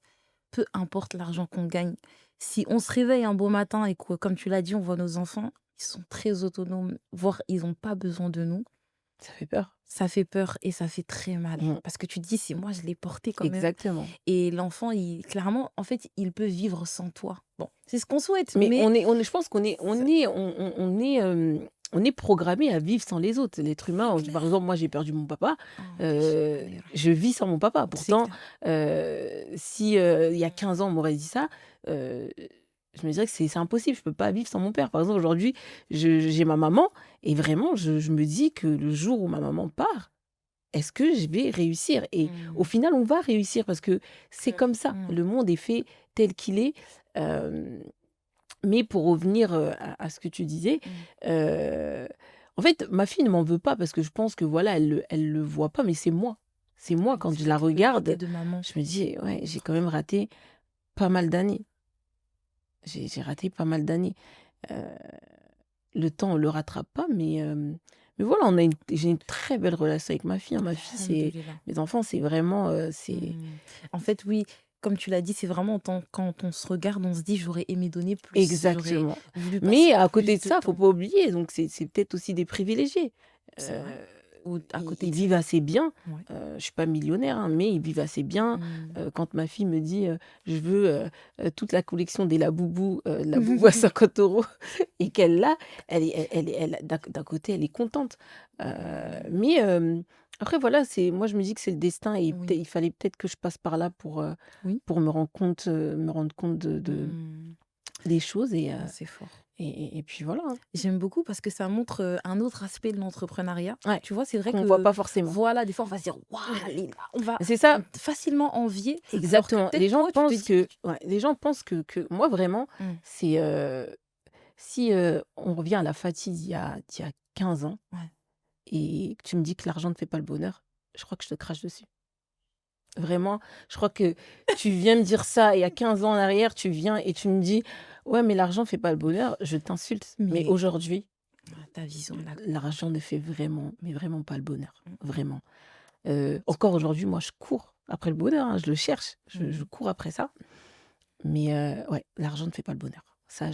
peu importe l'argent qu'on gagne, si on se réveille un beau matin et que, comme tu l'as dit, on voit nos enfants, ils sont très autonomes, voire ils ont pas besoin de nous», Ça fait peur. ça fait peur et ça fait très mal. Mmh. Parce que tu te dis: «C'est moi, je l'ai porté quand même». Exactement. Et l'enfant, il clairement, en fait, il peut vivre sans toi. Bon, c'est ce qu'on souhaite, Mais mais je pense qu'on est ça on est programmé à vivre sans les autres. L'être humain, c'est par clair. exemple, moi, j'ai perdu mon papa, Oh, heu, déchire, je vis sans mon papa. c'est Pourtant, clair. si, il y a 15 ans, on m'aurait dit ça, heu, je me dirais que c'est impossible, je peux pas vivre sans mon père. Par exemple, aujourd'hui, j'ai ma maman et vraiment, je me dis que le jour où ma maman part, est-ce que je vais réussir? Et au Mmh. final, on va réussir parce que c'est comme ça. Complètement. Le monde est fait tel qu'il est. Hem, mais pour revenir, à ce que tu disais, Mmh. heu, en fait, ma fille ne m'en veut pas parce que je pense que voilà, elle le voit pas, mais c'est moi. C'est moi Oui, quand c'est je la la culpabilité regarde, de maman. je me dis: «Ouais, j'ai quand même raté pas mal d'années». J'ai raté pas mal d'années. Heu, le temps, on le rattrape pas, mais voilà, j'ai une très belle relation avec ma fille, hein. Ma fille, c'est Alhamdoulilah. mes enfants, c'est vraiment, c'est Mmh. En fait, oui, comme tu l'as dit, c'est vraiment quand on se regarde, on se dit: «J'aurais aimé donner plus, j'aurais exactement. voulu Mais passer à côté plus de de ça, faut temps». pas oublier, donc c'est peut-être aussi des privilégiés. C'est Heu, vrai. Ou à côté ils de ça, vivent assez bien. ouais. Je suis pas millionnaire, hein, mais ils vivent assez bien. Mmh. Quand ma fille me dit, «Je veux, toute la collection des Labubu, Labubu à 50 € et qu'elle l'a, elle d'un côté, elle est contente. Heu, Mmh. mais après voilà, moi je me dis que c'est le destin et Oui, il fallait peut-être que je passe par là oui. pour me rendre compte Mmh. des choses Ah, c'est fort. et puis voilà, hein. J'aime beaucoup parce que ça montre, un autre aspect de l'entrepreneuriat. Ouais, Tu vois, c'est vrai qu'on voit que, pas forcément. voilà, des fois, on va se dire: «Waouh, elle est là», on va, C'est ça, facilement envier, alors que exactement. peut-être Les gens toi, tu te pensent dis que ouais, les gens pensent que moi vraiment, mmh, c'est, si, on revient à la Fati d'il y a 15 ans ouais, et que tu me dis que l'argent ne fait pas le bonheur, je crois que je te crache dessus. Vraiment, je crois que tu viens me dire ça il y a 15 ans en arrière, tu viens et tu me dis: «Ouais, mais l'argent fait pas le bonheur», je t'insulte. Mais mais aujourd'hui, ta vision là. l'argent ne fait vraiment, mais vraiment pas le bonheur, Mmh, vraiment. Encore aujourd'hui, moi, je cours après le bonheur, hein, je le cherche, je mmh. cours après ça. Mais ouais, l'argent ne fait pas le bonheur. Ça,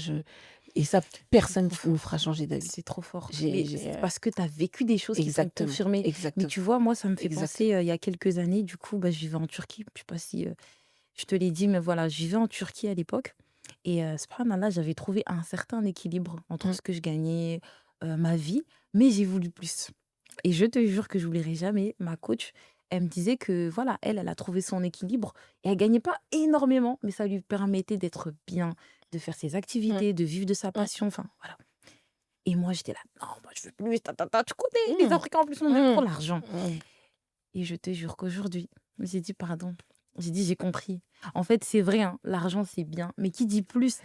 et ça, C'est personne trop me fera fort. changer d'avis. C'est trop fort. J'ai Mais j'ai, c'est parce que tu as vécu des choses qui t'ont exactement, confirmé. Mais exactement, tu vois, moi, ça me fait penser, exactement. il y a quelques années, du coup, bah, je vivais en Turquie. Je sais pas si, je te l'ai dit, mais voilà, je vivais en Turquie à l'époque et subhanallah, j'avais trouvé un certain équilibre entre Mmh, ce que je gagnais, ma vie, mais j'ai voulu plus. Et je te jure que j'oublierai jamais ma coach, elle me disait que voilà, elle a trouvé son équilibre et elle gagnait pas énormément, mais ça lui permettait d'être bien, de faire ses mmh, activités, de vivre de sa mmh, passion, enfin voilà. Et moi j'étais là: «Non, moi je veux plus, ta ta ta». Tu connais, les mmh, Africains en plus on aime trop mmh, l'argent. mmh. Et je te jure qu'aujourd'hui, j'ai dit: «Pardon». J'ai dit: «J'ai compris». En fait, c'est vrai, hein, l'argent, c'est bien, mais qui dit plus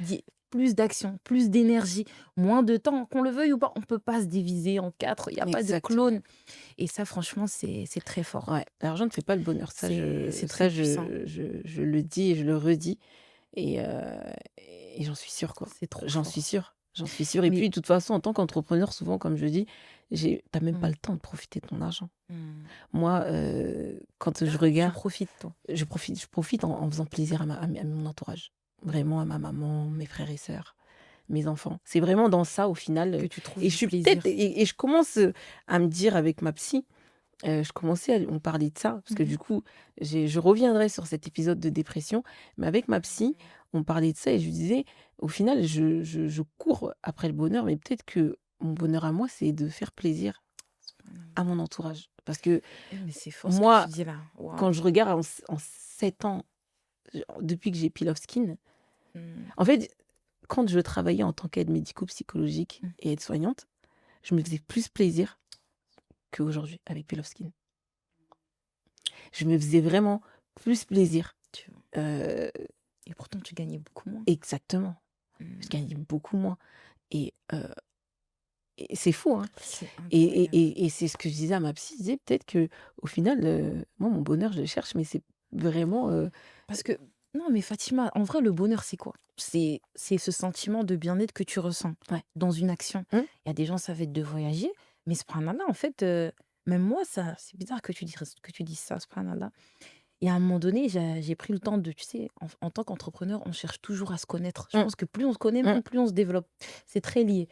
d'action, plus d'énergie, moins de temps. Qu'on le veuille ou pas, on peut pas se diviser en 4. Il y a pas de Exactement. clone et ça, franchement, c'est très fort. Ouais, l'argent ne fait pas le bonheur. C'est très puissant. Je le dis et je le redis et j'en suis sûre, quoi. C'est trop J'en suis fort. sûre, j'en suis sûre et Mais puis, de toute façon, en tant qu'entrepreneur, souvent, comme je dis, tu même pas mmh, le temps de profiter de ton argent. mmh. Moi, quand je Tu regarde, profites, toi. je profite en faisant plaisir à mon entourage. Vraiment à ma maman, mes frères et sœurs, mes enfants. C'est vraiment dans ça au final, Que tu trouves et je du suis peut-être plaisir. et je commence, à me dire avec ma psy, je commençais on parlait de ça parce que Mmh. du coup, je reviendrai sur cet épisode de dépression, mais avec ma psy, on parlait de ça et je lui disais: «Au final, je cours après le bonheur, mais peut-être que mon bonheur à moi, c'est de faire plaisir à mon entourage. Parce que Mais c'est fort ce que tu moi, dis là. Waouh. quand je regarde en 7 ans, depuis que j'ai Peel of Skin, Mm. en fait, quand je travaillais en tant qu'aide médico-psychologique Mm. et aide-soignante, je me faisais plus plaisir qu'aujourd'hui avec Peel of Skin. Je me faisais vraiment plus plaisir. Tu vois. Euh, Et pourtant, tu gagnais beaucoup moins. exactement. Mm. Je gagnais beaucoup moins. Et, c'est fou, hein. C'est Et, incroyable. et c'est ce que je disais à ma psy. Je disais peut-être que au final, moi, mon bonheur, je le cherche, mais c'est vraiment... Parce que, non, mais Fatima, en vrai, le bonheur, c'est quoi? C'est ce sentiment de bien-être que tu ressens Ouais. dans une action. Hum. Il y a des gens, ça va être de voyager, mais subhanallah, en fait, même moi, ça, c'est bizarre que tu dises ça, subhanallah. Et à un moment donné, j'ai pris le temps de, tu sais, en tant qu'entrepreneur, on cherche toujours à se connaître. Je Hum. pense que plus on se connaît, Hum. plus on se développe. C'est très lié.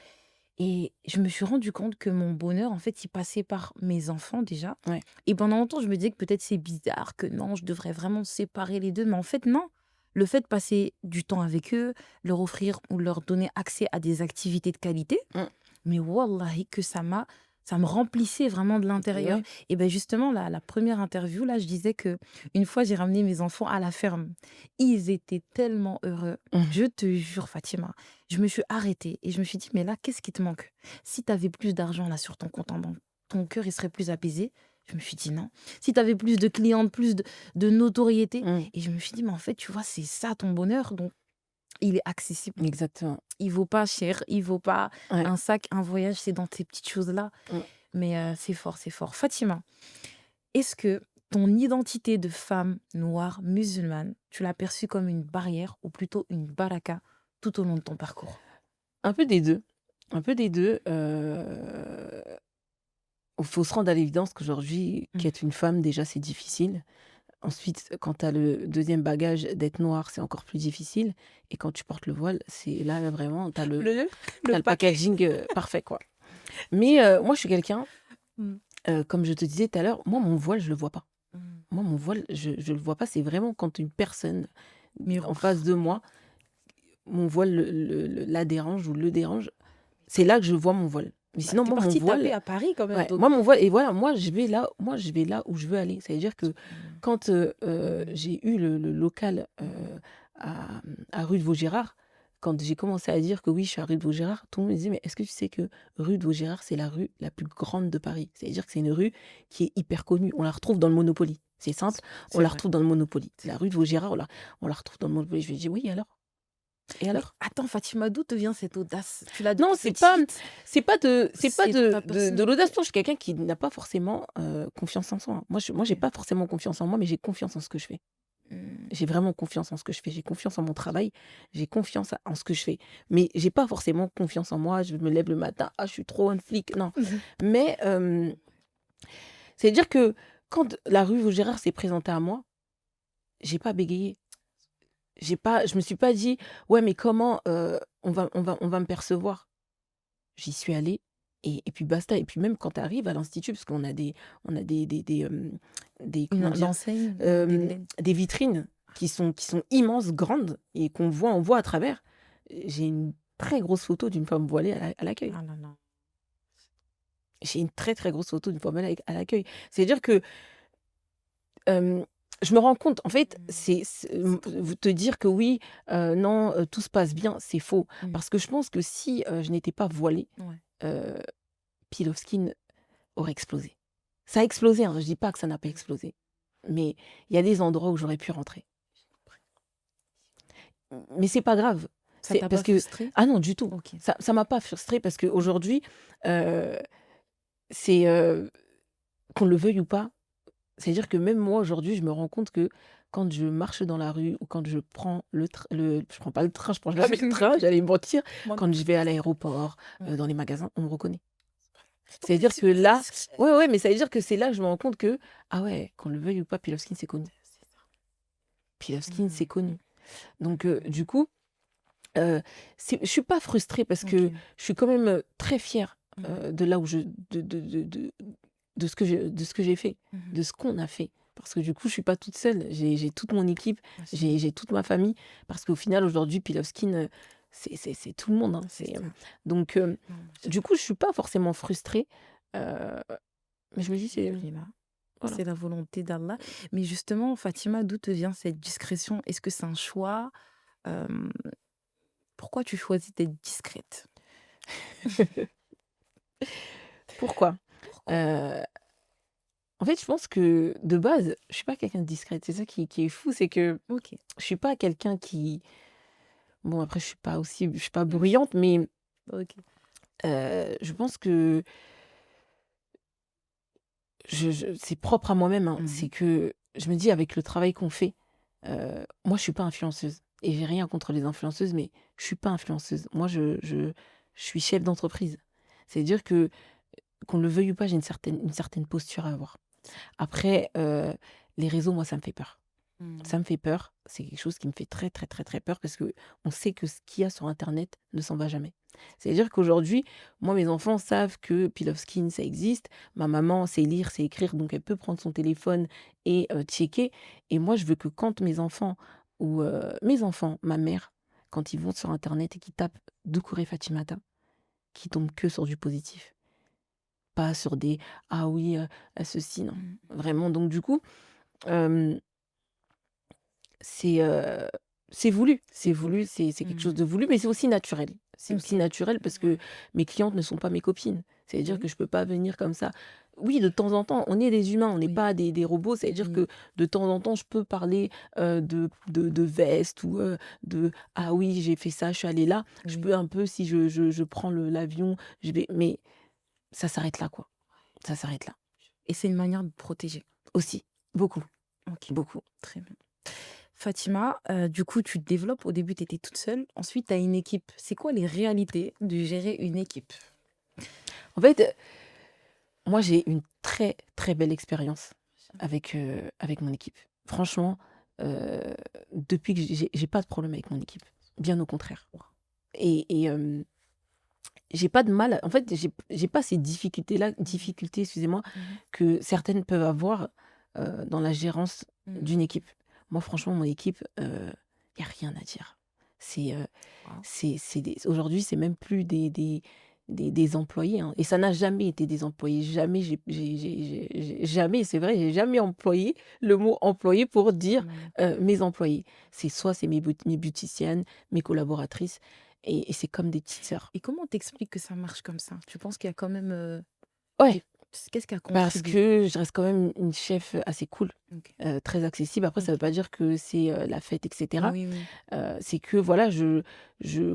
Et je me suis rendu compte que mon bonheur, en fait, il passait par mes enfants déjà. Ouais. Et pendant longtemps, je me disais que peut-être c'est bizarre, que non, je devrais vraiment séparer les deux. Mais en fait, non. Le fait de passer du temps avec eux, leur offrir ou leur donner accès à des activités de qualité, Hum. mais wallahi, que ça me remplissait vraiment de l'intérieur. Ouais. Et bien justement, la première interview, là, je disais que une fois, j'ai ramené mes enfants à la ferme. Ils étaient tellement heureux. Hum. Je te jure, Fatima, je me suis arrêtée et je me suis dit, mais là, qu'est-ce qui te manque? Si tu avais plus d'argent là sur ton compte en banque, ton cœur, il serait plus apaisé. Je me suis dit non. Si tu avais plus de clientes, plus de notoriété. Hum. Et je me suis dit, mais en fait, tu vois, c'est ça ton bonheur. Donc, il est accessible. Exactement. Il vaut pas cher, il vaut pas Ouais. un sac, un voyage, c'est dans ces petites choses-là. Hum. Mais c'est fort, c'est fort. Fatima, est-ce que ton identité de femme noire musulmane, tu l'as perçue comme une barrière ou plutôt une baraka tout au long de ton parcours? Un peu des deux. Un peu des deux. Il faut se rendre à l'évidence qu'aujourd'hui, Mm. qu'être une femme, déjà, c'est difficile. Ensuite, quand tu as le deuxième bagage d'être noire, c'est encore plus difficile. Et quand tu portes le voile, c'est là vraiment, tu as le packaging parfait, quoi. Mais moi, je suis quelqu'un, Mm. comme je te disais tout à l'heure, moi, mon voile, je le vois pas. Mm. Moi, mon voile, je le vois pas. C'est vraiment quand une personne en Miroir. face de moi, mon voile la dérange ou le dérange. C'est là que je vois mon voile. Mais Bah, sinon, t'es moi, mon partie taper voile... à Paris quand même. Ouais, Donc... moi, mon voile, et voilà, moi, je vais là où je veux aller. C'est-à-dire que quand j'ai eu le local à rue de Vaugirard, quand j'ai commencé à dire que oui, je suis à rue de Vaugirard, tout le monde me disait, mais est-ce que tu sais que rue de Vaugirard, c'est la rue la plus grande de Paris? C'est-à-dire que c'est une rue qui est hyper connue. On la retrouve dans le Monopoly. C'est simple, C'est on la vrai. retrouve dans le Monopoly. La rue de Vaugirard, on la retrouve dans le Monopoly. Je lui ai dit, oui, alors? Et Mais alors? attends, Fatima, d'où te vient cette audace? Tu l'as Non, depuis c'est pas petite? c'est pas C'est ta de personne. l'audace. Non, je suis quelqu'un qui n'a pas forcément confiance en soi. Moi, j'ai Ok. pas forcément confiance en moi, mais j'ai confiance en ce que je fais. Mm. J'ai vraiment confiance en ce que je fais. J'ai confiance en mon travail. J'ai confiance en ce que je fais. Mais j'ai pas forcément confiance en moi. Je me lève le matin, je suis trop un flic. Non. Mais c'est-à-dire que quand la rue Vaugirard s'est présentée à moi, j'ai pas bégayé. Je me suis pas dit, ouais, mais comment on va me percevoir? J'y suis allée et puis basta. Et puis même quand tu arrives à l'institut, parce qu'on a comment dire, L'enseigne, des vitrines qui sont immenses, grandes et on voit à travers. J'ai une très grosse photo d'une femme voilée à l'accueil. Ah là là. J'ai une très très grosse photo d'une femme voilée à l'accueil. C'est-à-dire que je me rends compte, en fait, te dire que oui, non, tout se passe bien, c'est faux. Mm. Parce que je pense que si je n'étais pas voilée, Ouais. Peel of Skin aurait explosé. Ça a explosé, hein, je dis pas que ça n'a pas explosé. Mais il y a des endroits où j'aurais pu rentrer. Mais c'est pas grave. Ça C'est t'a parce pas que frustrée? ah non, du tout. Ok. Ça m'a pas frustrée parce qu'aujourd'hui, c'est qu'on le veuille ou pas, c'est-à-dire que même moi aujourd'hui, je me rends compte que quand je marche dans la rue ou quand je prends je prends pas le train, je prends jamais le train, j'allais mentir. Moi non Quand je vais à l'aéroport, Ouais. dans les magasins, on me reconnaît. C'est-à-dire que là, ouais, mais ça veut dire que c'est là que je me rends compte que, ah ouais, qu'on le veuille ou pas, Peel of Skin, c'est connu. Peel of Skin, c'est connu. Donc, du coup, je suis pas frustrée parce que Ok. je suis quand même très fière Mhm. de là où de ce que j'ai fait, Mhm. de ce qu'on a fait. Parce que du coup, je suis pas toute seule. J'ai toute mon équipe, Ah, c'est j'ai toute ma famille. Parce qu'au final, aujourd'hui, Peel of Skin, c'est tout le monde, hein. C'est ça. Donc, Non, du coup, je suis pas forcément frustrée, mais je me dis, alhamdoulilah. voilà. C'est la volonté d'Allah. Mais justement, Fatima, d'où te vient cette discrétion? Est-ce que c'est un choix? Euh, Pourquoi tu choisis d'être discrète? Pourquoi? Pourquoi? Euh, En fait, je pense que de base, je suis pas quelqu'un de discrète. C'est ça qui est fou, c'est que Ok. je suis pas quelqu'un qui. Bon, après, je suis pas bruyante, mais Ok. je pense que c'est propre à moi-même, hein. C'est Mhm. que je me dis, avec le travail qu'on fait, moi, je suis pas influenceuse. Et j'ai rien contre les influenceuses, mais je suis pas influenceuse. Moi, je suis chef d'entreprise. C'est-à-dire que, qu'on le veuille ou pas, j'ai une certaine posture à avoir. Après, les réseaux, moi, ça me fait peur. Ça me fait peur. C'est quelque chose qui me fait très, très, très, très peur parce que on sait que ce qu'il y a sur Internet ne s'en va jamais. C'est-à-dire qu'aujourd'hui, moi, mes enfants savent que Peel of Skin, ça existe. Ma maman sait lire, sait écrire, donc elle peut prendre son téléphone et checker. Et moi, je veux que quand mes enfants, ma mère, quand ils vont sur Internet et qu'ils tapent Doucouré Fatimata, qu'ils tombent que sur du positif. Pas sur des ah oui, ceci, non. Mhm. Vraiment. Donc, du coup, euh, c'est voulu, C'est voulu. c'est quelque chose de voulu, mais c'est aussi naturel. C'est aussi Ok. naturel parce que mes clientes ne sont pas mes copines. C'est-à-dire Oui. que je peux pas venir comme ça. Oui, de temps en temps, on est des humains, on n'est Oui. pas des robots. C'est-à-dire Oui. que de temps en temps, je peux parler de veste ou de ah oui, j'ai fait ça, je suis allée là. Je Oui. peux un peu, si je prends l'avion, je vais. Mais ça s'arrête là, quoi. Ça s'arrête là. Et c'est une manière de protéger. Aussi, beaucoup, Ok. beaucoup. Très bien. Fatima, du coup, tu te développes. Au début, tu étais toute seule. Ensuite, tu as une équipe. C'est quoi les réalités de gérer une équipe? En fait, moi, j'ai une très, très belle expérience avec mon équipe. Franchement, heu, depuis que j'ai pas de problème avec mon équipe, bien au contraire. Et j'ai pas de mal en fait, j'ai pas ces difficultés, excusez-moi, Mhm. que certaines peuvent avoir, dans la gérance Mhm. d'une équipe. Moi, franchement, mon équipe, il y a rien à dire. C'est, Wow. c'est des aujourd'hui, c'est même plus des employés, hein, et ça n'a jamais été des employés. Jamais jamais, c'est vrai, j'ai jamais employé le mot employé pour dire, Non, non. mes employés. C'est mes beauticiennes, mes collaboratrices et c'est comme des petites sœurs. Et comment t'expliques que ça marche comme ça? Tu penses qu'il y a quand même... Ouais, Qu'est-ce qui a parce contribué? que je reste quand même une chef assez cool, Ok. très accessible. Après, ça veut Ok. pas dire que c'est, la fête et cetera. Oui, oui. C'est que voilà,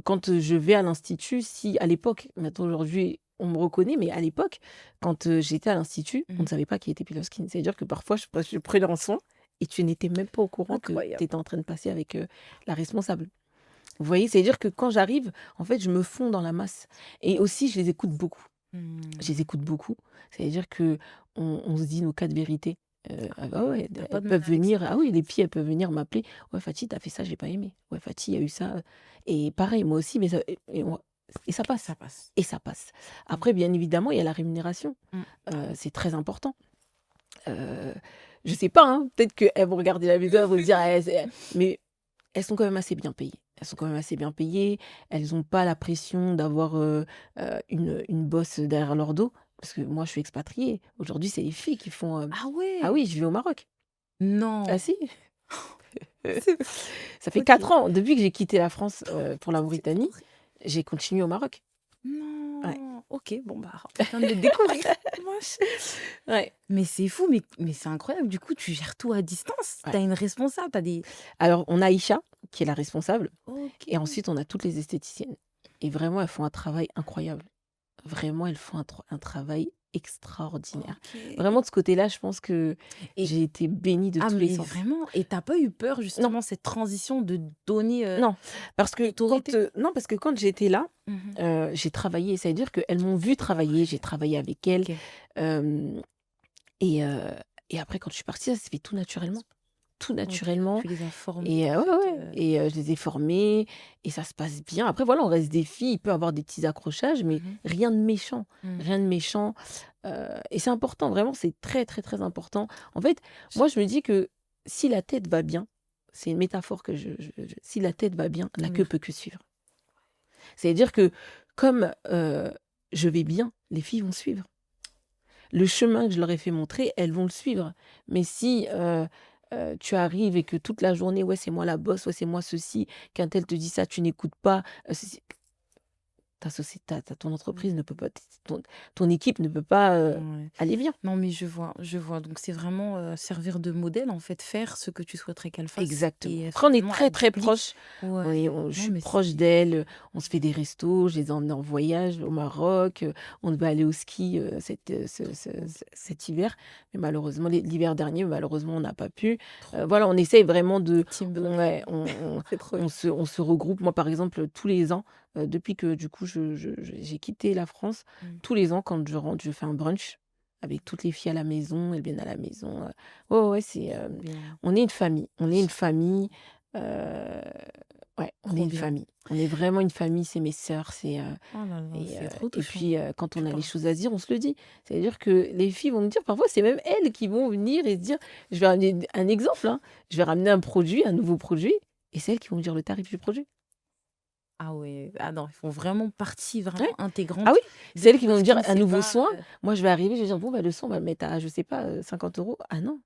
quand je vais à l'institut, si à l'époque, maintenant aujourd'hui, on me reconnaît, mais à l'époque, quand, j'étais à l'institut, on ne Mhm. savait pas qui était Piloskin. C'est-à-dire que parfois, je prenais un soin et tu n'étais même pas au courant que tu Incroyable. étais en train de passer avec, la responsable. Vous voyez? C'est-à-dire que quand j'arrive, en fait, je me fonds dans la masse et aussi je les écoute beaucoup. Je les écoute beaucoup. C'est-à-dire qu'on se dit nos 4 vérités. Ah bah ouais, T'as pas elles de mal peuvent avec ça. venir ah oui, les filles, elles peuvent venir m'appeler: «Ouais Fati, t'as fait ça, j'ai pas aimé. Ouais Fati, il y a eu ça», et pareil, moi aussi, mais ça et ça passe Ça passe. et ça passe. Mm. Après, bien évidemment, il y a la rémunération. Mm. C'est très important. Heu, je sais pas, hein, peut-être qu'elles vont regarder la vidéo, elles vont se dire: «Eh c'est» mais elles sont quand même assez bien payées. Elles sont quand même assez bien payées. Elles ont pas la pression d'avoir, une boss derrière leur dos. Parce que moi, je suis expatriée. Aujourd'hui, c'est les filles qui font, Ah ah ouais? oui, je vais au Maroc. Ah Non. si, C'est... ça fait Ok. 4 ans. Depuis que j'ai quitté la France, pour la C'est Mauritanie, horrible. j'ai continué au Maroc. Ouais. Non. Ok, bon bah, on vient de le découvrir. Wesh. Ouais, Mais c'est fou, mais c'est incroyable. Du coup, tu gères tout à distance. ouais. T'as une responsable, t'as des... Alors, on a Aïcha, qui est la responsable, Ok. et ensuite, on a toutes les esthéticiennes. Et vraiment, elles font un travail incroyable. Vraiment, elles font un travail extraordinaire. Ok. Vraiment, de ce côté-là, je pense que Et j'ai été bénie de ah, tous les mais sens. vraiment, et t'as pas eu peur Non, justement cette transition de donner non, parce que l'autorité? non, parce que quand j'étais là, Mhm. j'ai travaillé. Ça veut dire qu'elles m'ont vu travailler, j'ai travaillé avec elles. Ok. hem, et et après, quand je suis partie, ça s'est fait tout naturellement. Tout Ok. naturellement. Tu les as formés Et en ouais, fait. ouais, et je les ai formées et ça se passe bien. Après voilà, on reste des filles, il peut y avoir des petits accrochages, mais Mhm. rien de méchant, Mhm. rien de méchant, et c'est important, vraiment, c'est très, très, très important. En fait, moi, je me dis que si la tête va bien, c'est une métaphore que si la tête va bien, la queue Oui. peut que suivre. C'est-à-dire que comme je vais bien, les filles vont suivre. Le chemin que je leur ai fait montrer, elles vont le suivre. Mais si tu arrives et que toute la journée, ouais, c'est moi la boss, ouais, c'est moi ceci, qu'un tel te dit ça, tu n'écoutes pas, ta société, ton entreprise ne peut pas, ton équipe ne peut pas Ouais. aller bien. Non, mais je vois, je vois. Donc, c'est vraiment servir de modèle, en fait, faire ce que tu souhaiterais qu'elle fasse. Exactement. Et Après, on est finalement, très, elle très duplique. proches. Ouais. Je Non, suis mais proche c'est. d'elle. On se fait des restos. Je les ai emmenés en voyage au Maroc. On devait aller au ski cet hiver. Mais malheureusement, l'hiver dernier, malheureusement, on n'a pas pu. Trop Voilà, on essaye vraiment de. team Ouais, C'est trop bien. on se regroupe. Moi, par exemple, tous les ans, depuis que du coup, j'ai quitté la France, Mm. tous les ans, quand je rentre, je fais un brunch avec toutes les filles à la maison. Elles viennent à la maison. Ouais, ouais, c'est. Trop bien. On est une famille. On est une famille. euh, Ouais, on est Trop une bien. famille. On est vraiment une famille. C'est mes sœurs. Oh là là, c'est trop Et touchant. puis, quand on Tu a les parles. choses à se dire, on se le dit. C'est-à-dire que les filles vont me dire, parfois, c'est même elles qui vont venir et se dire, je vais ramener un exemple, hein. Je vais ramener un produit, un nouveau produit, et c'est elles qui vont me dire le tarif du produit. Ah ouais. Ah non, ils font vraiment partie Ouais. vraiment Ah intégrante oui, de c'est elles qui vont me dire Piloskin. un C'est nouveau pas. soin. Moi, je vais arriver, je vais dire, bon, bah, le soin, on va le mettre à, je sais pas, 50 euros. Ah non,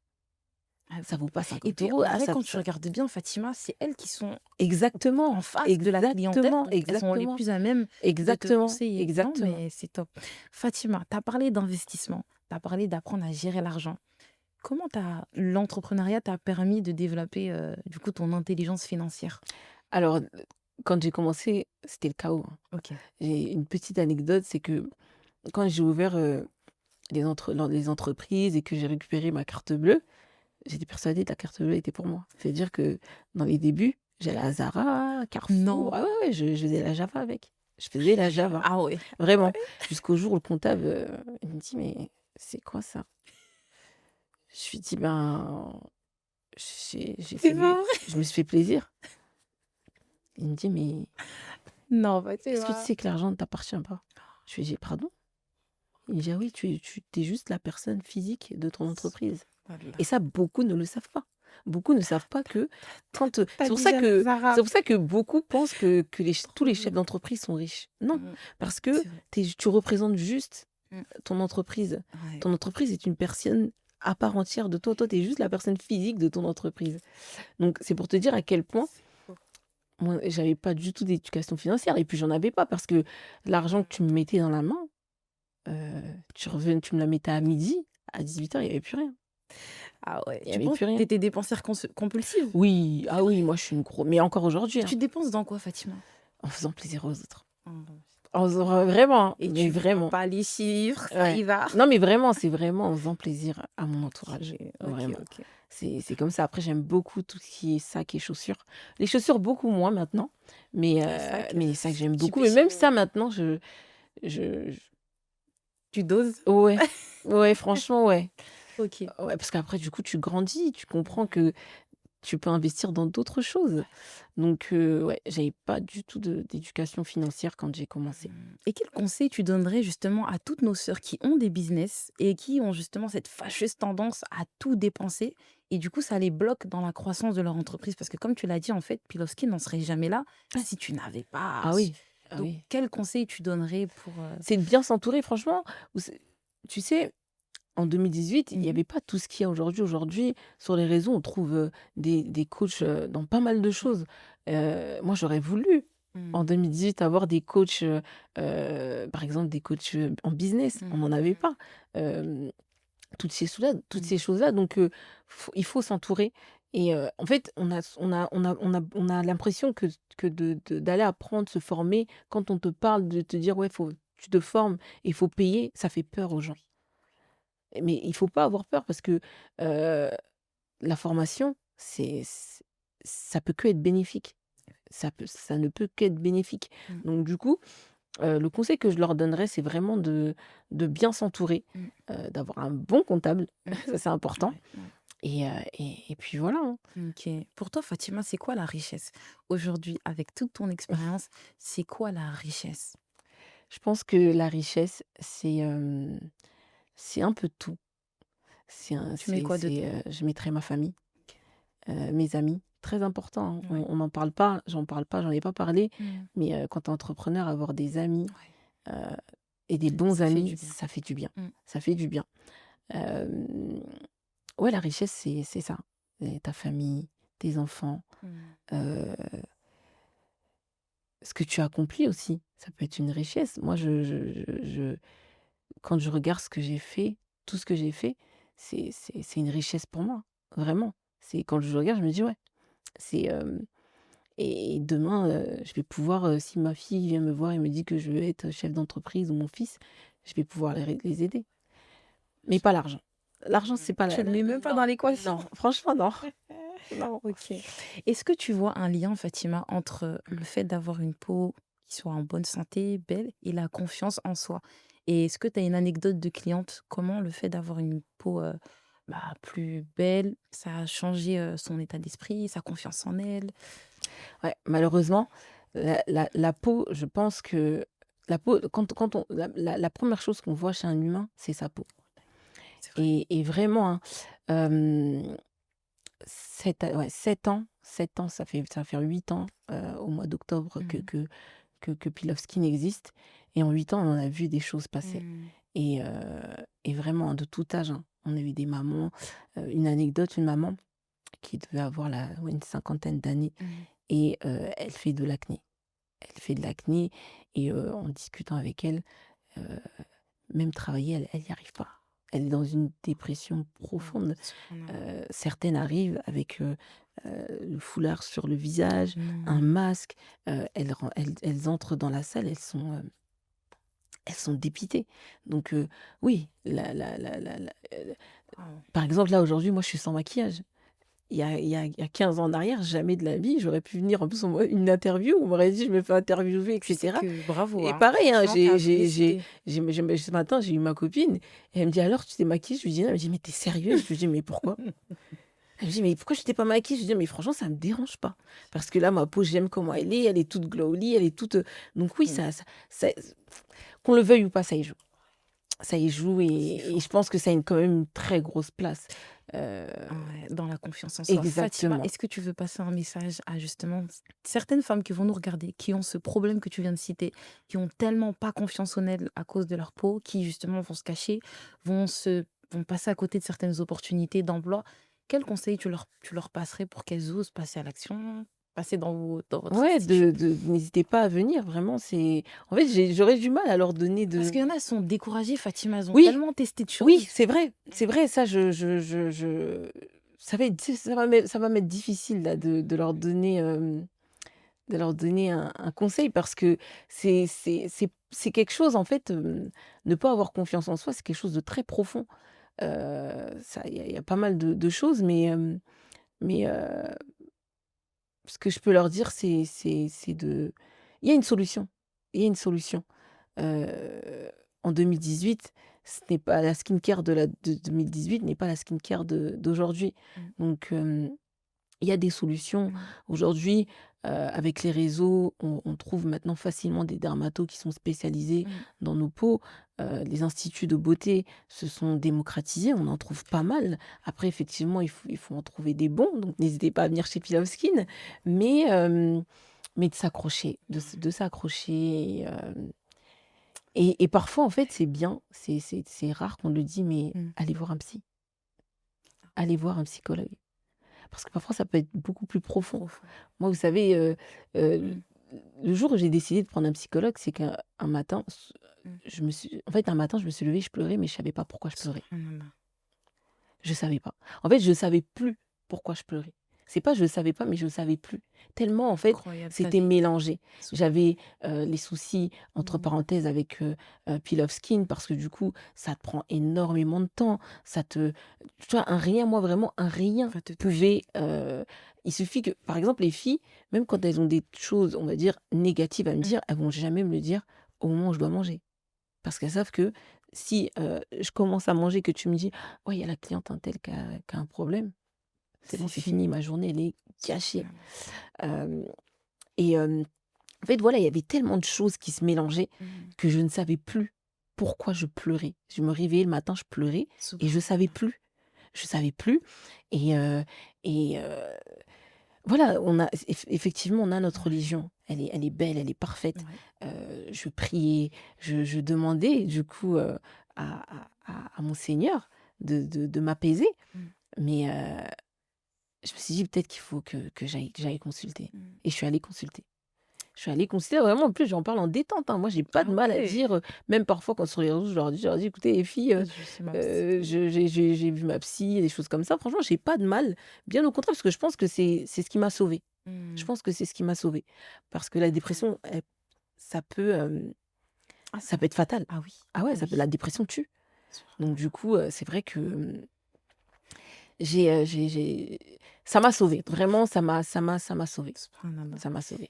Ah ça oui. vaut pas Et 50 puis, euros. en Ah, vrai, quand tu regardes bien, Fatima, c'est elles qui sont en Exactement, face de la clientèle, exactement, donc elles sont les exactement, plus à même de te exactement, conseiller. Non, exactement. mais c'est top. Fatima, tu as parlé d'investissement, tu as parlé d'apprendre à gérer l'argent. Comment l'entrepreneuriat t'a permis de développer du coup ton intelligence financière? Alors, quand j'ai commencé, c'était le chaos, hein. Ok. J'ai une petite anecdote, c'est que quand j'ai ouvert les entreprises et que j'ai récupéré ma carte bleue, j'étais persuadée que la carte bleue était pour moi. C'est-à-dire que dans les débuts, j'allais à Zara, Carrefour. Ah Non. ouais, ouais, je faisais la Java avec. Je faisais la Java, Ah ouais. vraiment. Ouais. Jusqu'au jour où le comptable, il me dit, mais c'est quoi ça? Je lui dis, ben, C'est pas vrai. je me suis fait plaisir. Il me dit, mais Non, est-ce que tu Fatima. sais que l'argent ne t'appartient pas? Je lui dis, pardon? Il me dit, ah oui, tu es juste la personne physique de ton entreprise. Subhanallah. Et ça, beaucoup ne le savent pas. Beaucoup ne savent pas que quand T'as déjà la Zara. c'est pour ça que beaucoup pensent que tous Trop les bien. chefs d'entreprise sont riches. Non, Mm, parce que c'est vrai. tu représentes juste Mm, ton entreprise. ouais. Ton entreprise est une personne à part entière de toi. Toi, tu es juste la personne physique de ton entreprise. Donc, c'est pour te dire à quel point C'est faux. moi, j'avais pas du tout d'éducation financière. Et puis, j'en avais pas parce que l'argent que tu me mettais dans la main, tu me la mettais à midi, à 18h, il n'y avait plus rien. Ah ouais. Il n'y Tu avait penses plus que rien. t'étais dépensière compulsive? Oui, ah oui, moi je suis une grosse. Mais encore aujourd'hui, Tu dépenses dans quoi, Fatima? en faisant plaisir aux autres. Oh, Vraiment, et mais tu vois vraiment. pas les chiffres, ça Ouais. y va. Non, mais vraiment, c'est vraiment en faisant plaisir à mon entourage. Ok, Vraiment. ok. C'est comme ça. Après, j'aime beaucoup tout ce qui est sac et chaussures. Les chaussures, beaucoup moins maintenant. Les sacs, Mais les sacs, j'aime tu beaucoup. Mais pêches, même ça, maintenant, je- tu doses. Ouais. Ouais, franchement, ouais. Ok. Ouais, parce qu'après, du coup, tu grandis. Tu comprends que tu peux investir dans d'autres choses. Donc, ouais, j'avais pas du tout d'éducation financière quand j'ai commencé. Et quel conseil tu donnerais justement à toutes nos sœurs qui ont des business et qui ont justement cette fâcheuse tendance à tout dépenser et du coup ça les bloque dans la croissance de leur entreprise parce que comme tu l'as dit en fait Pilowski n'en serait jamais là Ouais. si tu n'avais pas Ah oui, ah donc oui. quel conseil tu donnerais pour C'est de bien s'entourer, franchement. Tu sais, en 2018, il n'y Mhm. avait pas tout ce qu'il y a aujourd'hui. Aujourd'hui, sur les réseaux, on trouve des coachs dans pas mal de choses. Moi, j'aurais voulu, en 2018, avoir des coachs, par exemple, des coachs en business. On n'en avait pas. Euh, toutes ces choses-là. Donc, il faut s'entourer. Et en fait, on a l'impression que d'aller apprendre, se former, quand on te parle de te dire, ouais, tu te formes et il faut payer, ça fait peur aux gens. Mais il faut pas avoir peur parce que la formation, ça peut que être bénéfique. Ça ne peut qu'être bénéfique. Mm. Donc, du coup, le conseil que je leur donnerais, c'est vraiment de bien s'entourer, d'avoir un bon comptable, ça c'est important. Ouais, ouais. Et puis voilà, hein. Ok. Pour toi, Fatima, c'est quoi la richesse aujourd'hui avec toute ton expérience? C'est quoi la richesse? Je pense que la richesse, c'est un peu de tout. Tu mets quoi dedans? Je mettrais ma famille, Ok. mes amis, très important, hein. Ouais. On n'en parle pas, j'en ai pas parlé, Mmh. mais quand tu es entrepreneur, avoir des amis, Ouais, heu et des bons ça fait amis, du bien. ça fait du bien. Mmh. Ça fait du bien. Hem, ouais, la richesse, c'est ça. Et ta famille, tes enfants, Mmh. heu, ce que tu accomplis aussi, ça peut être une richesse. Moi, quand je regarde ce que j'ai fait, tout ce que j'ai fait, c'est une richesse pour moi, vraiment. C'est quand je regarde, je me dis: «Ouais, c'est, et demain, je vais pouvoir, si ma fille vient me voir et me dit que je veux être chef d'entreprise ou mon fils, je vais pouvoir les aider. Mais pas l'argent. L'argent, Mmh. c'est pas Tu la le la mets même pas non, dans l'équation? non, franchement non, non. OK. Est-ce que tu vois un lien, Fatima, entre le fait d'avoir une peau qui soit en bonne santé, belle, et la confiance en soi? Et est-ce que tu as une anecdote de cliente, comment le fait d'avoir une peau, plus belle, ça a changé, son état d'esprit, sa confiance en elle? Ouais, malheureusement, la peau, je pense que la peau, quand on la 1re chose qu'on voit chez un humain, c'est sa peau C'est vrai. et vraiment, hein, hem, 7 ans, ça va faire 8 ans, au mois d'octobre Mmh. que Peel of Skin existe et en 8 ans, on en a vu des choses passer Mmh. et heu et vraiment, hein, de tout âge, hein. On a eu des mamans, une anecdote, une maman qui devait avoir ouais, une cinquantaine d'années Mmh. et elle fait de l'acné. Elle fait de l'acné et en discutant avec elle, heu, même travailler, elle y arrive pas. Elle est dans une dépression Waouh, profonde. subhanallah. Certaines arrivent avec, le foulard sur le visage, un Non. masque, elles entrent dans la salle, elles sont dépitées. Donc oui, Waouh. par exemple, là, aujourd'hui, moi, je suis sans maquillage. Il y a 15 ans en arrière, jamais de la vie, j'aurais pu venir en plus, une interview, on m'aurait dit: «Je me fais interviewer» et Tu sais cetera que bravo, et hein. pareil, hein, Franchement, tu as décidé. ce matin, j'ai eu ma copine et elle me dit: «Alors, tu t'es maquillée?» Je lui dis: «Non». Elle me dit: «Mais tu es sérieuse?» Je lui dis: «Mais pourquoi?» Elle me dit: «Mais pourquoi je t'ai pas maquillée?» Je lui dis: «Mais franchement, ça me dérange pas parce que là, ma peau, j'aime comment elle est toute glowy, elle est toute, donc oui, Mmh. ça qu'on le veuille ou pas, ça y joue. Ça y joue C'est et fort. je pense que ça a quand même une très grosse place». Heu, Ouais, dans la confiance en soi. Fatima, exactement. est-ce que tu veux passer un message à justement certaines femmes qui vont nous regarder, qui ont ce problème que tu viens de citer, qui ont tellement pas confiance en elles à cause de leur peau, qui justement vont se cacher, vont passer à côté de certaines opportunités d'emploi. Quels conseils tu leur passerais pour qu'elles osent passer à l'action, passer dans votre Ouais, institut? n'hésitez pas à venir, vraiment, en fait, j'aurais du mal à leur donner Parce de qu'il y en a, elles sont découragées, Fatima, elles ont oui, tellement testé de oui, choses. c'est vrai, ça ça va être ça va m'être difficile là de leur donner un conseil parce que c'est quelque chose en fait, ne pas avoir confiance en soi, c'est quelque chose de très profond. Ça il y a pas mal de choses mais ce que je peux leur dire, c'est de il y a une solution, il y a une solution. Heu, En 2018, ce n'est pas la skincare de 2018 n'est pas la skincare d'aujourd'hui. Mmh. Donc il y a des solutions. Mmh. Aujourd'hui, avec les réseaux, on trouve maintenant facilement des dermatos qui sont spécialisés Mmh. dans nos peaux. Les instituts de beauté se sont démocratisés, on en trouve pas mal. Après effectivement, il faut en trouver des bons, donc n'hésitez pas à venir chez Peel of Skin. Mais mais de s'accrocher, de s'accrocher et parfois en fait c'est bien, c'est rare qu'on le dit, mais Mmh. allez voir un psy, allez voir un psychologue. Parce que parfois ça peut être beaucoup plus Plus profond. profond. Moi, vous savez, Mmh. le jour où j'ai décidé de prendre un psychologue, c'est qu'un matin, Mmh. un matin, je me suis levée, je pleurais, mais je savais pas pourquoi je pleurais. Subhanallah. Je savais pas. En fait, je savais plus pourquoi je pleurais. C'est pas je savais pas, mais je savais plus. Tellement, en fait, Incroyable, tu c'était mélangé. Sou J'avais, les soucis, entre Mmh. parenthèses, avec, Peel of Skin parce que du coup, ça te prend énormément de temps. Tu vois, un rien, moi, vraiment, un rien Va te toucher. pouvait, il suffit que par exemple, les filles, même quand elles ont des choses, on va dire, négatives à me Mmh. dire, elles vont jamais me le dire au moment où je dois manger. Parce qu'elles savent que si, je commence à manger, que tu me dis: «Ouais, il y a la cliente untel qui a un problème», c'est bon, C'est c'est fini. fini, ma journée, elle est gâchée. Subhanallah. Hem et en fait, voilà, il y avait tellement de choses qui se mélangeaient Mmh. que je ne savais plus pourquoi je pleurais. Je me réveillais le matin, je pleurais et je savais Subhanallah. plus. Je savais plus et heu et voilà, effectivement, on a notre religion. Elle est belle, elle est parfaite. Ouais. Je priais, je demandais du coup à mon Seigneur de m'apaiser. Mmh. Mais je me suis dit peut-être qu'il faut que j'aille consulter. Mmh. Et je suis allée consulter. Je suis allée consulter, vraiment, en plus, j'en parle en détente, hein. Moi, j'ai pas Ah de mal à ouais! dire, même parfois quand sur les réseaux, je leur dis: «Écoutez les filles, Je suis ma psy. j'ai vu ma psy», des choses comme ça. Franchement, j'ai pas de mal, bien au contraire, parce que je pense que c'est ce qui m'a sauvée. Je Mmh. pense que c'est ce qui m'a sauvée. Parce que la dépression, ça peut, Ah ça ça peut être fatal. ah oui, Ah ouais, ah oui. la dépression tue. Donc Subhanallah. du coup, c'est vrai que, j'ai ça m'a sauvée. Vraiment, ça m'a sauvée. Subhanallah. Ça m'a sauvée.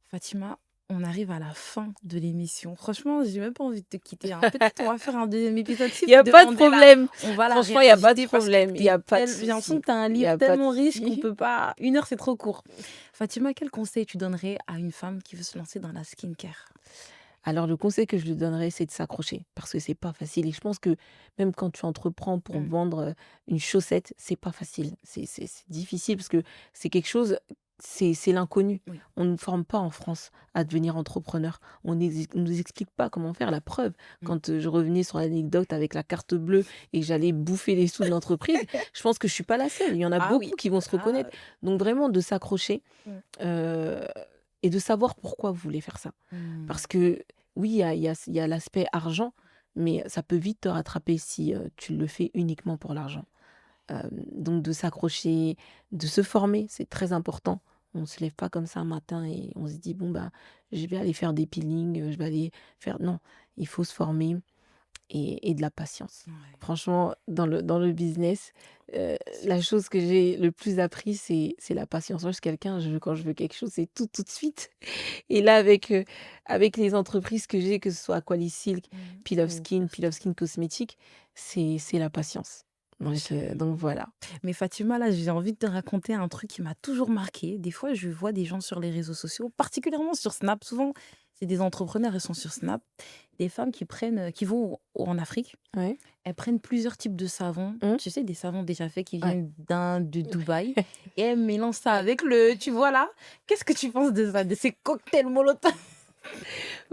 Fatima, on arrive à la fin de l'émission. Franchement, j'ai même pas envie de te quitter, hein. Peut-être on va faire un deuxième épisode. Si Il y a cette pas de demande-là, problème. on va la Franchement, il y a pas de réajuster parce que problème. Il y a pas de j'ai l'impression souci. que tu as un Il y livre a pas de tellement riche qu'on souci. peut pas. 1 heure, c'est trop court. Fatima, quel conseil tu donnerais à une femme qui veut se lancer dans la skincare? Alors le conseil que je lui donnerais, c'est de s'accrocher parce que c'est pas facile et je pense que même quand tu entreprends pour Mmh. vendre, une chaussette, c'est pas facile. C'est difficile parce que c'est quelque chose c'est l'inconnu. Oui. On ne forme pas en France à devenir entrepreneur. On nous explique pas comment faire. La preuve, Mmh. quand, je revenais sur l'anecdote avec la carte bleue et que j'allais bouffer les sous de l'entreprise, je pense que je suis pas la seule. Il y en a Ah beaucoup oui. qui vont se Ah reconnaître. Donc vraiment de s'accrocher, oui. heu et de savoir pourquoi vous voulez faire ça. Mmh. Parce que oui, il y a l'aspect argent, mais ça peut vite te rattraper si, tu le fais uniquement pour l'argent. Donc de s'accrocher, de se former, c'est très important. On se lève pas comme ça un matin et on se dit: «Bon, bah, je vais aller faire des peelings, je vais aller faire» non, il faut se former et de la patience. Ouais. Franchement, dans le business, la chose que j'ai le plus appris, c'est la patience. Moi, je suis quelqu'un, quand je veux quelque chose, c'est tout, tout de suite. Et là, avec les entreprises que j'ai, que ce soit Aqualisilk, Mmh. Peel of Ou Skin, Peel Peel of Skin Cosmétiques, c'est la patience. Donc voilà. Mais Fatima, là, j'ai envie de te raconter un truc qui m'a toujours marqué. Des fois, je vois des gens sur les réseaux sociaux, particulièrement sur Snap. Souvent, c'est des entrepreneurs, elles sont sur Snap. Des femmes qui vont en Afrique, Ouais. elles prennent plusieurs types de savons. Mmh. Tu sais, des savons déjà faits qui Ouais. viennent de Dubaï. Et elles mélangent ça avec tu vois là. Qu'est-ce que tu penses de ça, de ces cocktails Molotov?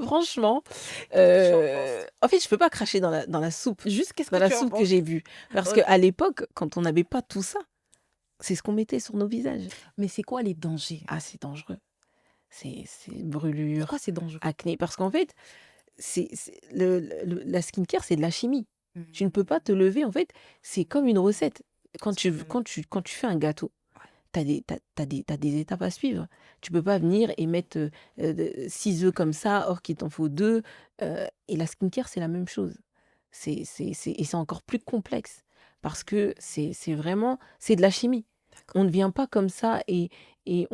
Franchement, Qu'est-ce que tu en penses? en fait, je peux pas cracher dans la soupe, Juste, qu'est-ce dans que la tu en soupe que penses? j'ai bu. Parce Ok. qu'à l'époque, quand on n'avait pas tout ça, c'est ce qu'on mettait sur nos visages. Mais c'est quoi les dangers? Ah, c'est dangereux. C'est brûlure, Pourquoi c'est dangereux? acné. Parce qu'en fait, la skincare, c'est de la chimie. Tu ne Mmh. peux pas te lever, en fait, c'est comme une recette. Quand tu, Subhanallah. quand tu fais un gâteau, Ouais. t'as des étapes à suivre. Tu peux pas venir et mettre 6 œufs comme ça, or qu'il t'en faut 2. Et la skincare, c'est la même chose. Et c'est encore plus complexe parce que c'est vraiment, c'est de la chimie. On D'accord. ne vient pas comme ça et il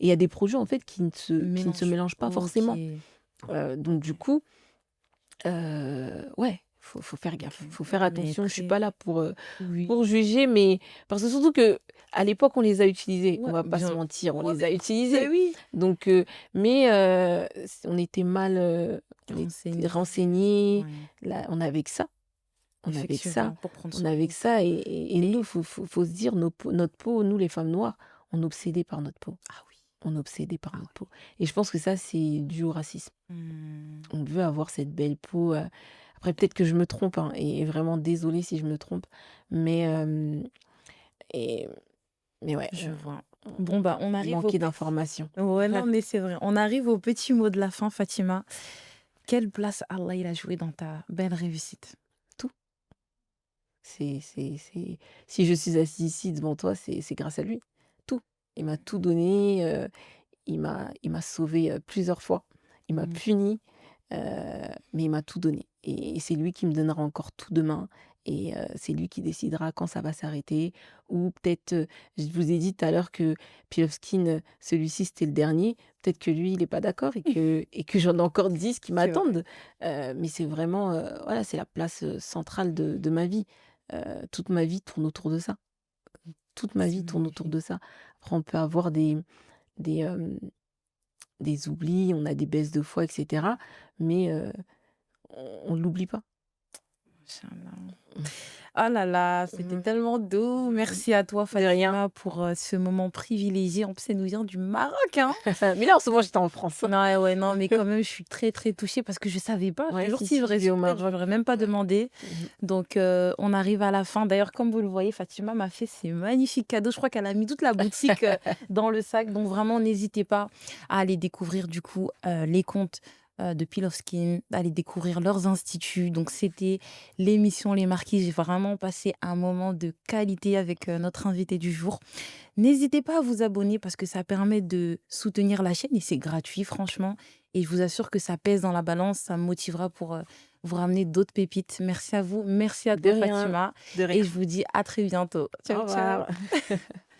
y a des produits en fait qui ne se Mélange. mélangent pas Ok. forcément. Donc du Ok. coup, ouais, faut faire Ok. gaffe, faut faire Mais attention. Je suis très. pas là Oui. pour juger, mais parce que surtout que à l'époque on les a utilisés. On Ouais, va pas se bien. mentir, on Ouais, les a mais utilisés. oui. Donc, mais on était mal, on était Renseigné. renseignés. Ouais. Là, on avait que ça. On avait que ça. Effectivement, pour prendre On soin de avait nous. que ça. Et nous, faut se dire, notre peau, nous les femmes noires, on est obsédées par notre peau. Ah oui. On est obsédées par Ah notre oui. peau. Et je pense que ça, c'est dû au racisme. Hmm. On veut avoir cette belle peau. Après, peut-être que je me trompe, hein, et vraiment désolée si je me trompe. Mais, et, mais ouais, Je vois. on Bon, bah, on arrive au manquait d'informations. Ouais, non, mais c'est vrai. On arrive au petit mot de la fin, Fatima. Quelle place Allah il a joué dans ta belle réussite? Tout. Si je suis assise ici devant toi, c'est grâce à lui. Tout. Il m'a tout donné. Il m'a sauvée plusieurs fois. Il m'a Hmm. punie, mais il m'a tout donné. Et c'est lui qui me donnera encore tout demain. Et c'est lui qui décidera quand ça va s'arrêter. Ou peut-être, je vous ai dit tout à l'heure que Peel of Skin, celui-ci, c'était le dernier. Peut-être que lui, il n'est pas d'accord et que j'en ai encore 10 qui C'est vrai. m'attendent. Mais c'est vraiment, voilà, c'est la place centrale de ma vie. Toute ma vie tourne autour de ça. Toute ma C'est vie tourne autour magnifique. de ça. Après, on peut avoir des, des oublis, on a des baisses de foi, etc. Mais on ne l'oublie pas. Inch'Allah. Oh là là, c'était tellement doux. Merci à toi, De rien. Fatima, pour ce moment privilégié. En plus, elle nous vient du Maroc, hein. Mais là, en ce moment, j'étais en France. Ouais, ouais, non, mais quand même, je suis très, très touchée parce que je savais pas. Ouais, Toujours si, si si, j'aurais je vis su, au peut-être, Maroc. j'aurais même pas demandé. Donc, on arrive à la fin. D'ailleurs, comme vous le voyez, Fatima m'a fait ces magnifiques cadeaux. Je crois qu'elle a mis toute la boutique dans le sac. Donc, vraiment, n'hésitez pas à aller découvrir, du coup, les comptes de Peel of Skin, aller découvrir leurs instituts. Donc, c'était l'émission Les Marquises. J'ai vraiment passé un moment de qualité avec notre invité du jour. N'hésitez pas à vous abonner parce que ça permet de soutenir la chaîne et c'est gratuit, franchement. Et je vous assure que ça pèse dans la balance, ça me motivera pour vous ramener d'autres pépites. Merci à vous, merci à De toi, rien. Fatima. De Et rien. je vous dis à très bientôt. Au Ciao, ciao. revoir.